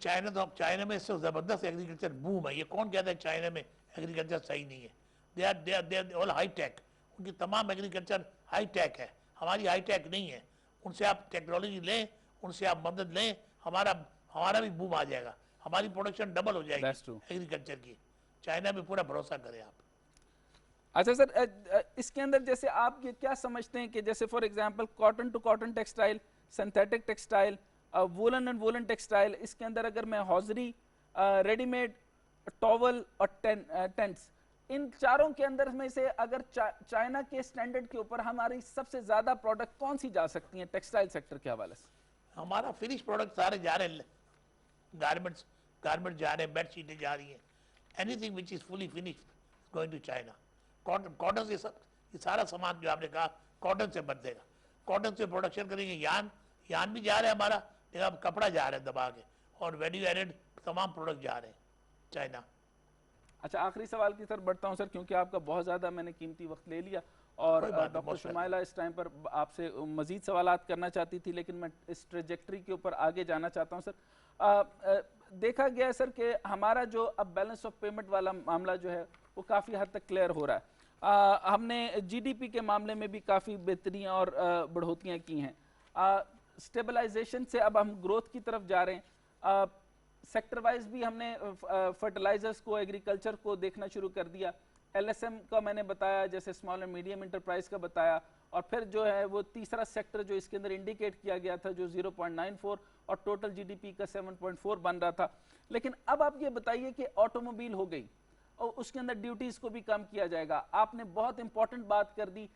چائنا میں اس سے زبردست ایگریکلچر بوم ہے. یہ کون کہتا ہے چائنا میں ایگریکلچر صحیح نہیں ہے؟ they are all high tech. ان کی تمام ایگریکلچر ہائی ٹیک ہے، ہماری ہائی ٹیک نہیں ہے. ان سے آپ ٹیکنالوجی لیں، ان سے آپ مدد لیں، ہمارا بھی بوم آ جائے گا، ہماری پروڈکشن ڈبل ہو جائے گی ایگریکلچر کی. چائنا میں پورا بھروسہ کریں آپ. اچھا سر، اس کے اندر جیسے آپ یہ کیا سمجھتے ہیں کہ جیسے for example cotton to cotton textile, synthetic textile, woollen and woollen textile, اس کے اندر اگر میں ہاؤزری، ریڈی میڈ، ٹاول اور ٹینٹس، ان چاروں کے اندر میں سے اگر چائنا کے سٹینڈرڈ کے اوپر ہماری سب سے زیادہ پروڈکٹ کون سی جا سکتی ہیں ٹیکسٹائل سیکٹر کے حوالے سے؟ ہمارا فنش پروڈکٹ سارے جا رہے ہیں، گارمنٹ جا رہے ہیں، بیڈ شیٹیں جا رہی ہیں. Anything which is fully finished going to China. Cotton سے یہ سارا سامان جو آپ نے کہا کاٹن سے بن دے گا. کاٹن سے پروڈکشن کریں گے. یان بھی جا رہا ہے ہمارا، لیکن اب کپڑا جا رہا ہے دبا کے، اور ویلیو ایڈڈ تمام پروڈکٹ جا رہے ہیں چائنا. اچھا، آخری سوال کی طرف بڑھتا ہوں سر، کیونکہ آپ کا بہت زیادہ میں نے قیمتی وقت لے لیا اور کوئی بات نہیں، ڈاکٹر most شمائلہ اس ٹائم پر آپ سے مزید سوالات کرنا چاہتی تھی، لیکن میں اس ٹریجیکٹری کے اوپر آگے جانا چاہتا ہوں سر. دیکھا گیا ہے سر کہ ہمارا جو اب بیلنس آف پیمنٹ والا معاملہ جو ہے وہ کافی حد تک کلیئر ہو رہا ہے. ہم نے جی ڈی پی کے معاملے میں بھی کافی بہتریاں اور بڑھوتیاں کی ہیں. اسٹیبلائزیشن سے اب ہم گروتھ کی طرف جا رہے ہیں. سیکٹر وائز بھی ہم نے فرٹیلائزرز کو، ایگریکلچر کو دیکھنا شروع کر دیا. ایل ایس ایم کا میں نے بتایا، جیسے اسمال اینڈ میڈیم انٹرپرائز کا بتایا، اور پھر جو ہے وہ تیسرا سیکٹر جو اس کے اندر انڈیکیٹ کیا گیا تھا جو 0.94 اور ٹوٹل جی ڈی پی کا 7.4 بن رہا تھا. لیکن اب آپ یہ بتائیے کہ آٹوموبیل ہو گئی اور اس کے اندر ڈیوٹیز کو بھی کم کیا جائے گا. آپ نے بہت امپورٹنٹ بات کر دی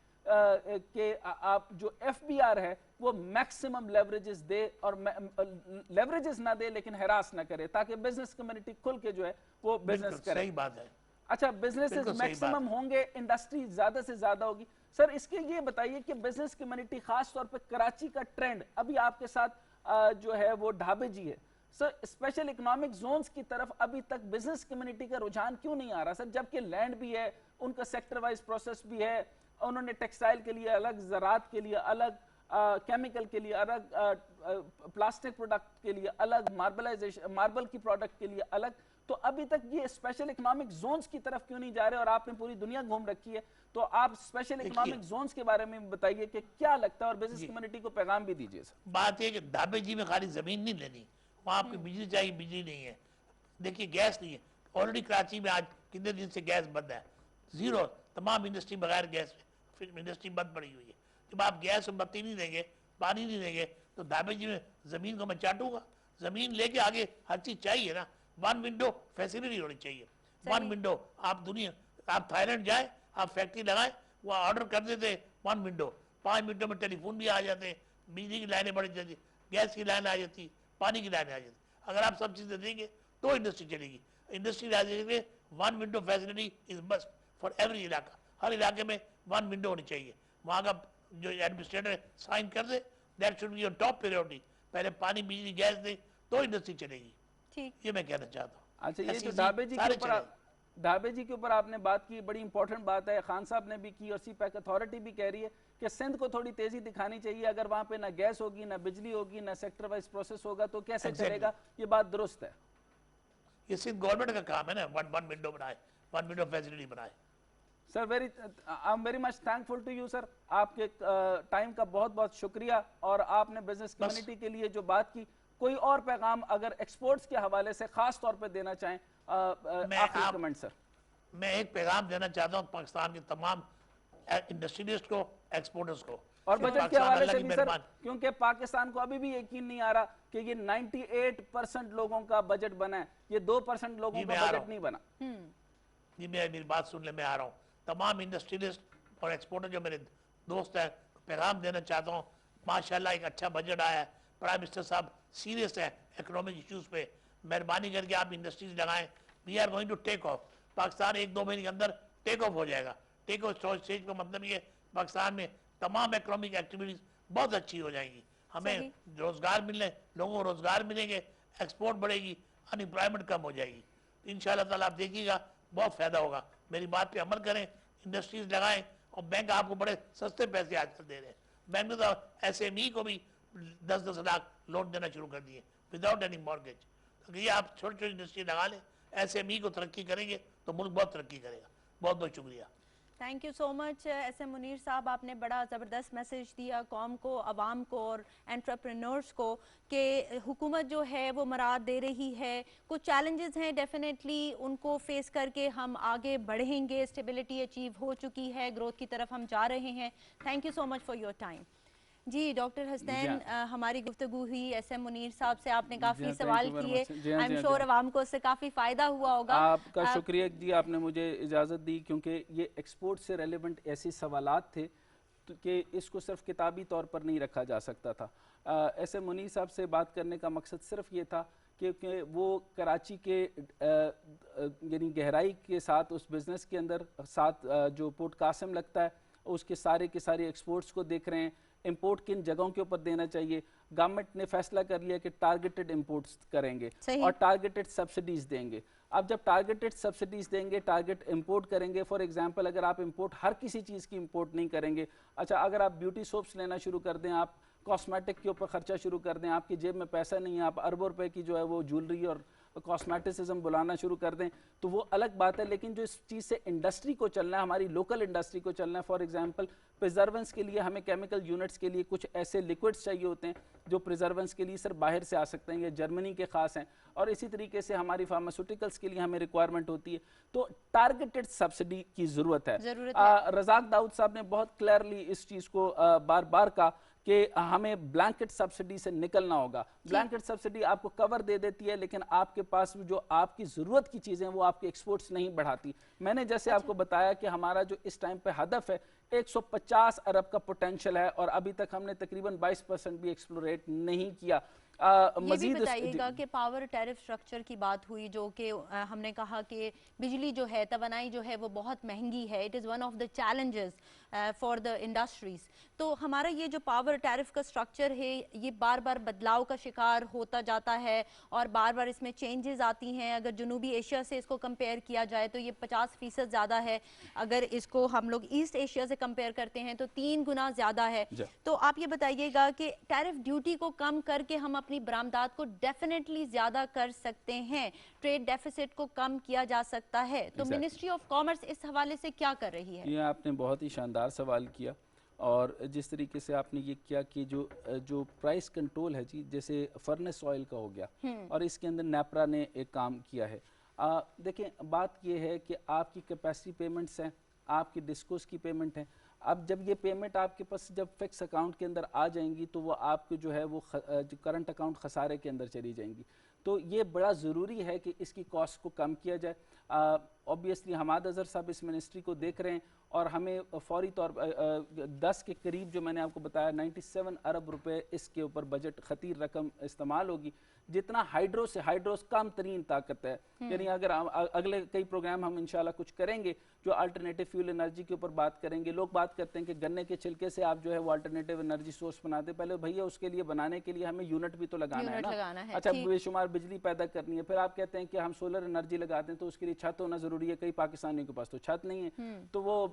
کہ آپ جو ایف بی آر ہے وہ میکسیمم لیوریجز دے، اور لیوریجز نہ دے لیکن ہراس نہ کرے، تاکہ بزنس کمیونٹی کھل کے جو ہے وہ بزنس کرے. صحیح بات ہے. اچھا، بزنسز میکسیمم ہوں گے، انڈسٹری زیادہ سے زیادہ ہوگی. سر اس کے یہ بتائیے کہ بزنس کمیونٹی خاص طور پہ کراچی کا ٹرینڈ، ابھی آپ کے ساتھ جو ہے وہ ڈھابے جی ہے سر، اسپیشل اکنامک زونز کی طرف ابھی تک بزنس کمیونٹی کا رجحان کیوں نہیں آ رہا سر؟ جبکہ لینڈ بھی ہے، ان کا سیکٹر وائز پروسیس بھی ہے، انہوں نے ٹیکسٹائل کے لیے الگ، زراعت کے لیے الگ، کیمیکل کے لیے الگ، پلاسٹک پروڈکٹ کے لیے الگ، ماربل کی پروڈکٹ کے لیے الگ. تو ابھی تک یہ اسپیشل اکنامک زونز کی طرف کیوں نہیں جا رہے؟ اور آپ نے پوری دنیا گھوم رکھی ہے، تو آپ اسپیشل اکنامک زونز کے بارے میں بتائیے کہ کیا لگتا ہے، اور بزنس کمیونٹی کو پیغام بھی دیجیے سر. بات یہ کہ ڈھابے جی میں خالی زمین نہیں لینی، وہاں آپ کی بجلی چاہیے، بجلی نہیں ہے. دیکھیے گیس نہیں ہے، آلریڈی کراچی میں آج کتنے دن سے گیس بند ہے، زیرو. تمام انڈسٹری بغیر گیس پھر انڈسٹری بند پڑی ہوئی ہے. جب آپ گیس اور بتی نہیں دیں گے، پانی نہیں دیں گے، تو ڈھابے جی میں زمین کو میں چاٹوں گا. زمین لے کے آگے ہر چیز چاہیے نا. ون ونڈو فیسلٹی ہونی چاہیے. ون ونڈو آپ تھائیلینڈ جائیں، آپ فیکٹری لگائیں، وہ آرڈر کر دیتے 1 ونڈو، 5 منٹوں میں ٹیلی فون بھی آ جاتے ہیں، بجلی کی لائنیں بڑھ جاتی، گیس کی لائن آ جاتی، پانی کی لائن آ جاتی. اگر آپ سب چیزیں دیں گے تو انڈسٹری چلے گی. انڈسٹریلائزیشن میں 1 window facility is must for every علاقہ. ہر علاقے میں 1 ونڈو ہونی چاہیے. وہاں کا جو ایڈمنسٹریٹر سائن کر دے، that should be top priority. پہلے پانی، بجلی، گیس دے تو انڈسٹری چلے گی. یہ میں کہنا چاہتا ہوں. اچھا، یہ جو ڈھابے جی کے اوپر آپ نے بات کی، بڑی امپورٹنٹ بات ہے. خان صاحب نے بھی کی، اور سی پیک اتھارٹی بھی کہہ رہی ہے کہ سندھ کو تھوڑی تیزی دکھانی چاہیے. اگر وہاں پہ نہ گیس ہوگی، نہ بجلی ہوگی، نہ سیکٹر وائز پروسیس ہوگا تو کیسے چلے گا؟ یہ بات درست ہے. یہ صرف گورنمنٹ کا کام ہے نا، 1 ونڈو بنائے، 1 ونڈو فیسلٹی بنائے. Sir I am very much thankful to you sir. آپ کے ٹائم کا بہت بہت شکریہ، اور آپ نے بزنس کمیونٹی کے لیے جو بات کی، کوئی اور پیغام اگر ایکسپورٹس کے حوالے سے خاص طور پہ دینا چاہیں، آخری کمنٹ سر. میں ایک پیغام دینا چاہتا ہوں پاکستان کے تمام انڈسٹریلسٹ کو، ایکسپورٹرز کو، اور بجٹ کے حوالے سے بھی سر، کیونکہ پاکستان کو ابھی بھی یقین نہیں آ رہا کہ یہ 98% لوگوں کا بجٹ بنا ہے، یہ 2% لوگوں کا بجٹ نہیں بنا. جی میری بات سن لیں، میں آ رہا ہوں. تمام انڈسٹریلسٹ اور ایکسپورٹر جو میرے دوست ہیں، پیغام دینا چاہتا ہوں. ماشاءاللہ ایک اچھا بجٹ آیا ہے. پرائم منسٹر صاحب سیریس ہے اکنامک ایشوز پہ. مہربانی کر کے آپ انڈسٹریز لگائیں. We are going to take off. Pakistan 1-2 مہینے کے اندر ٹیک آف ہو جائے گا. ٹیک آف اسٹیج کا مطلب یہ پاکستان میں تمام اکنامک ایکٹیویٹیز بہت اچھی ہو جائیں گی. ہمیں روزگار ملنے، لوگوں کو روزگار ملیں گے، ایکسپورٹ بڑھے گی، ان امپلائمنٹ کم ہو جائے گی. انشاءاللہ تعالیٰ آپ دیکھیے گا بہت فائدہ ہوگا. میری بات پہ عمل کریں، انڈسٹریز لگائیں. اور بینک آپ کو بڑے سستے پیسے آج کل دے رہے ہیں. بینک نے تو ایس ایم ای کو بھی 10-10 لاکھ لون دینا شروع کر دیے وداؤٹ اینی مارگیج. تو یہ آپ چھوٹی چھوٹی انڈسٹری لگا لیں، ایس ایم ای کو ترقی کریں گے تو ملک بہت ترقی کرے گا. بہت بہت شکریہ. Thank you so much S M Munir صاحب. آپ نے بڑا زبردست میسیج دیا قوم کو، عوام کو اور انٹرپرینورز کو کہ حکومت جو ہے وہ مراد دے رہی ہے. کچھ چیلنجز ہیں ڈیفینیٹلی، ان کو فیس کر کے ہم آگے بڑھیں گے. اسٹیبلٹی اچیو ہو چکی ہے، گروتھ کی طرف ہم جا رہے ہیں. Thank you so much for your time. جی ڈاکٹر حسنین، ہماری گفتگو ہوئی ایس ایم منیر صاحب سے. آپ نے کافی سوال کیے، آئی ایم شور عوام کو اس سے کافی فائدہ ہوا ہوگا. آپ کا شکریہ جی، آپ نے مجھے اجازت دی، کیونکہ یہ ایکسپورٹ سے ریلیونٹ ایسے سوالات تھے کہ اس کو صرف کتابی طور پر نہیں رکھا جا سکتا تھا. ایس ایم منیر صاحب سے بات کرنے کا مقصد صرف یہ تھا کہ وہ کراچی کے یعنی گہرائی کے ساتھ اس بزنس کے اندر ساتھ جو پورٹ قاسم لگتا ہے اس کے سارے ایکسپورٹس کو دیکھ رہے ہیں. امپورٹ کن جگہوں کے اوپر دینا چاہیے. گورنمنٹ نے فیصلہ کر لیا کہ ٹارگیٹڈ امپورٹس کریں گے اور ٹارگیٹڈ سبسڈیز دیں گے. اب جب ٹارگیٹڈ سبسڈیز دیں گے, ٹارگیٹ امپورٹ کریں گے, فار ایگزامپل اگر آپ امپورٹ ہر کسی چیز کی امپورٹ نہیں کریں گے, اچھا اگر آپ بیوٹی سوپس لینا شروع کر دیں, آپ کاسمیٹک کے اوپر خرچہ شروع کر دیں, آپ کی جیب میں پیسہ نہیں ہے, آپ اربوں روپے کی جو ہے وہ جولری اور کاسمیٹسزم بلانا شروع کر دیں, تو وہ الگ بات ہے. لیکن جو اس چیز سے انڈسٹری کو چلنا ہے, ہماری لوکل انڈسٹری کو چلنا ہے, فار ایگزامپل پریزرونس کے لیے ہمیں کیمیکل یونٹس کے لیے کچھ ایسے لیکوڈس چاہیے ہوتے ہیں جو پریزرونس کے لیے سر باہر سے آ سکتے ہیں, یہ جرمنی کے خاص ہیں, اور اسی طریقے سے ہماری فارماسیوٹیکلس کے لیے ہمیں ریکوائرمنٹ ہوتی ہے. تو ٹارگیٹڈ سبسڈی کی ضرورت ہے. رزاق داؤد صاحب نے بہت کلیئرلی اس چیز کو بار بار کہا کہ ہمیں بلینکٹ سبسڈی سے نکلنا ہوگا. بلینکٹ سبسڈی آپ کو کور دے دیتی ہے, لیکن آپ کے پاس جو آپ کی ضرورت کی چیزیں وہ آپ کے ایکسپورٹس نہیں بڑھاتی. میں نے جیسے آپ کو بتایا کہ ہمارا جو اس ٹائم پہ ہدف ہے 150 ارب کا پوٹینشل ہے, اور ابھی تک ہم نے تقریباً 22% بھی ایکسپلوریٹ نہیں کیا. یہ بھی بتائیے گا کہ پاور ٹیرف سٹرکچر کی بات ہوئی, جو کہ ہم نے کہا کہ بجلی جو ہے, توانائی جو ہے وہ بہت مہنگی ہے. It is one of the challenges for the industries. تو ہمارا یہ جو پاور ٹیرف کا سٹرکچر ہے یہ بار بار بدلاؤ کا شکار ہوتا جاتا ہے, اور بار بار اس میں چینجز آتی ہیں. اگر جنوبی ایشیا سے اس کو کمپیئر کیا جائے تو یہ 50% زیادہ ہے, اگر اس کو ہم لوگ ایسٹ ایشیا سے کمپیئر کرتے ہیں تو 3 گنا زیادہ ہے. تو آپ یہ بتائیے گا کہ ٹیرف ڈیوٹی کو کم کر کے ہم اپنی برآمدات کو ڈیفینیٹلی زیادہ کر سکتے ہیں, ٹریڈ ڈیفیسٹ کو کم کیا جا سکتا ہے, تو منسٹری آف کامرس اس حوالے سے کیا کر رہی ہے؟ یہ آپ نے بہت ہی شاندار سوال کیا, اور جس طریقے سے آپ نے یہ کیا کہ جو پرائس کنٹرول ہے جی, جیسے فرنس آئل کا ہو گیا, اور اس کے اندر نیپرا نے ایک کام کیا ہے. دیکھیں بات یہ ہے کہ آپ کی کیپیسٹی پیمنٹس ہیں, آپ کی ڈسکوز کی پیمنٹ ہے. اب جب یہ پیمنٹ آپ کے پاس جب فکس اکاؤنٹ کے اندر آ جائیں گی تو وہ آپ کو جو ہے وہ کرنٹ اکاؤنٹ خسارے کے اندر چلی جائیں گی. تو یہ بڑا ضروری ہے کہ اس کی کاسٹ کو کم کیا جائے. اوبیسلی حماد اظہر صاحب اس منسٹری کو دیکھ رہے ہیں, اور ہمیں فوری طور پر 10 کے قریب جو میں نے آپ کو بتایا 97 ارب روپے اس کے اوپر بجٹ خطیر رقم استعمال ہوگی. جتنا ہائیڈرو سے ہائیڈروز کم ترین طاقت ہے, یعنی اگر اگلے کئی پروگرام ہم انشاءاللہ کچھ کریں گے جو الٹرنیٹو فیول انرجی کے اوپر بات کریں گے. لوگ بات کرتے ہیں کہ گنے کے چھلکے سے آپ جو ہے وہ الٹرنیٹو انرجی سورس بناتے, پہلے بھیا اس کے لیے بنانے کے لیے ہمیں یونٹ بھی تو لگانا ہے نا. اچھا بے شمار بجلی پیدا کرنی ہے, پھر آپ کہتے ہیں کہ ہم سولر انرجی لگاتے ہیں تو اس کے لیے چھت ہونا ضروری ہے. کئی پاکستانیوں کے پاس تو چھت نہیں ہے, تو وہ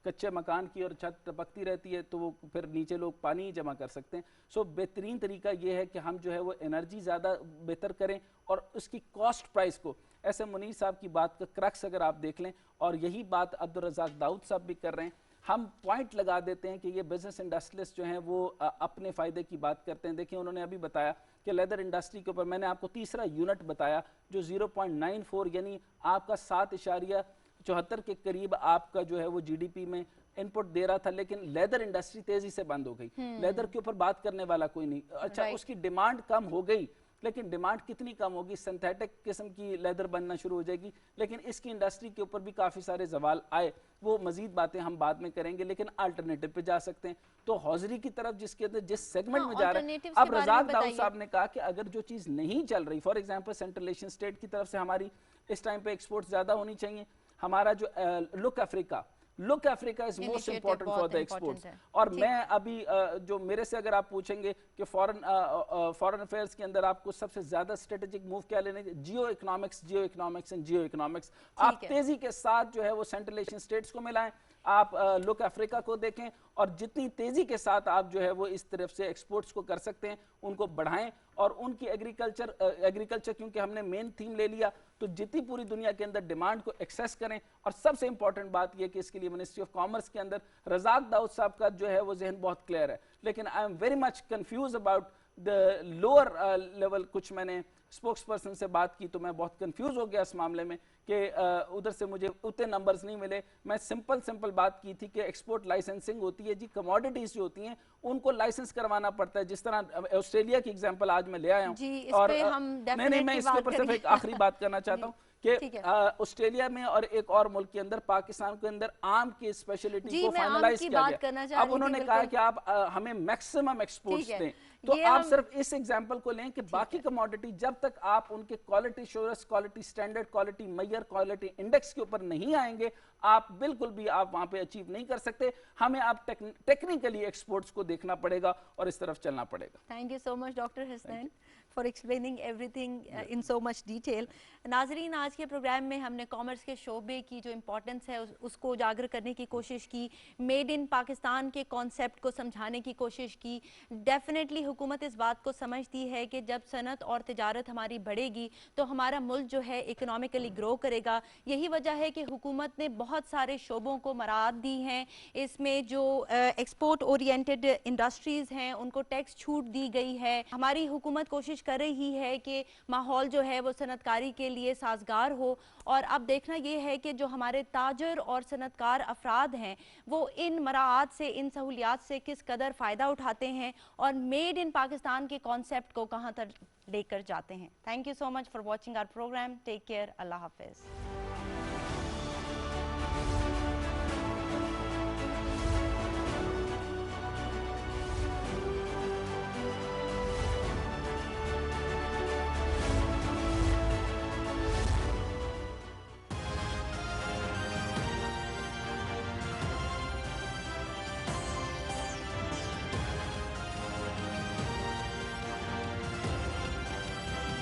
کچے مکان کی اور چھت ٹپکتی رہتی ہے, تو وہ پھر نیچے لوگ پانی جمع کر سکتے ہیں. سو بہترین طریقہ یہ ہے کہ ہم جو ہے وہ انرجی زیادہ بہتر کریں, اور اس کی کاسٹ پرائس کو, ایسے منیر صاحب کی بات کا کرکس اگر آپ دیکھ لیں, اور یہی بات عبدالرزاق داؤد صاحب بھی کر رہے ہیں, ہم پوائنٹ لگا دیتے ہیں کہ یہ بزنس انڈسٹریلسٹ جو ہیں وہ اپنے فائدے کی بات کرتے ہیں. دیکھیں انہوں نے ابھی بتایا کہ لیدر انڈسٹری کے اوپر میں نے آپ کو تیسرا یونٹ بتایا جو 0.94 یعنی آپ کا 7.74 کے قریب آپ کا جو ہے وہ جی ڈی پی میں ان پٹ دے رہا تھا, لیکن لیدر انڈسٹری تیزی سے بند ہو گئی. لیدر کے اوپر بات کرنے والا کوئی نہیں. اچھا اس کی ڈیمانڈ کم ہو گئی, لیکن ڈیمانڈ کتنی کم ہوگی, سنتھیٹک قسم کی لیدر بننا شروع ہو جائے گی, لیکن اس کی انڈسٹری کے اوپر بھی کافی سارے زوال آئے. وہ مزید باتیں ہم بعد میں کریں گے, لیکن الٹرنیٹو پہ جا سکتے ہیں. تو حوزری کی طرف جس کے اندر جس سیگمنٹ میں جا رہے ہیں, اب رزاق داؤد صاحب نے کہا کہ اگر جو چیز نہیں چل رہی, for example central Asian state کی طرف سے ہماری اس ٹائم پہ ایکسپورٹ زیادہ ہونی چاہیے. ہمارا جو look Africa is most important for the exports. اور میں ابھی جو میرے سے اگر آپ پوچھیں گے کہ فورن افیئرس کے اندر آپ کو سب سے زیادہ اسٹریٹجک موو کیا لینے, جیو اکنامکس. آپ تیزی کے ساتھ جو ہے وہ سینٹرل ایشین اسٹیٹس کو ملائیں, آپ لک افریقہ کو دیکھیں, اور جتنی تیزی کے ساتھ آپ جو ہے وہ اس طرف سے ایکسپورٹس کو کر سکتے ہیں ان کو بڑھائیں, اور ان کی ایگریکلچر کیونکہ ہم نے مین تھیم لے لیا, تو جتنی پوری دنیا کے اندر ڈیمانڈ کو ایکسیس کریں. اور سب سے امپورٹنٹ بات یہ کہ اس کے لیے منسٹری آف کامرس کے اندر رزاق داؤد صاحب کا جو ہے وہ ذہن بہت کلیئر ہے, لیکن I am very much confused about the lower level. کچھ میں نے اسپوکس پرسن سے بات کی تو میں بہت کنفیوز ہو گیا اس معاملے میں کہ ادھر سے مجھے اتنے نمبرز نہیں ملے. میں سمپل بات کی تھی کہ ایکسپورٹ لائسنسنگ ہوتی ہے جی, کموڈیٹیز جو ہوتی ہیں ان کو لائسنس کروانا پڑتا ہے. جس طرح آسٹریلیا کی ایگزامپل آج میں لے آیا ہوں, اور نہیں میں اس کے اوپر صرف ایک آخری بات کرنا چاہتا ہوں کہ آسٹریلیا میں اور ایک اور ملک کے اندر پاکستان کے اندر آم کی اسپیشلٹی کو فائنلائز کیا گیا. اب انہوں نے کہا کہ آپ ہمیں میکسیمم ایکسپورٹس دیں. تو یہ آپ ہم- صرف اس ایگزامپل کو لیں کہ باقی کموڈٹی جب تک آپ ان کے کوالٹی شورس، کوالٹی سٹینڈرڈ، کوالٹی معیار، کوالٹی انڈیکس کے اوپر نہیں آئیں گے، آپ بالکل بھی آپ وہاں پہ اچیو نہیں کر سکتے. ہمیں آپ ٹیکنیکلی ایکسپورٹس کو دیکھنا پڑے گا اور اس طرف چلنا پڑے گا. Thank you so much doctor Hasnain for explaining everything in so much detail. ناظرین، آج کے پروگرام میں ہم نے کامرس کے شعبے کی جو امپورٹنس ہے اس کو اجاگر کرنے کی کوشش کی، میڈ ان پاکستان کے کانسیپٹ کو سمجھانے کی کوشش کی. ڈیفینیٹلی حکومت اس بات کو سمجھتی ہے کہ جب صنعت اور تجارت ہماری بڑھے گی تو ہمارا ملک جو ہے اکنامکلی گرو کرے گا. یہی وجہ ہے کہ حکومت نے بہت سارے شعبوں کو مراعات دی ہیں. اس میں جو ایکسپورٹ اورینٹڈ انڈسٹریز ہیں ان کو ٹیکس چھوٹ دی گئی ہے. ہماری حکومت کوشش کر رہی ہے کہ ماحول جو ہے وہ صنعت کاری کے لیے سازگار ہو، اور اب دیکھنا یہ ہے کہ جو ہمارے تاجر اور صنعت کار افراد ہیں وہ ان مراعات سے، ان سہولیات سے کس قدر فائدہ اٹھاتے ہیں اور میڈ ان پاکستان کے کانسیپٹ کو کہاں تک لے کر جاتے ہیں. Thank you so much for watching our program. Take care. اللہ حافظ.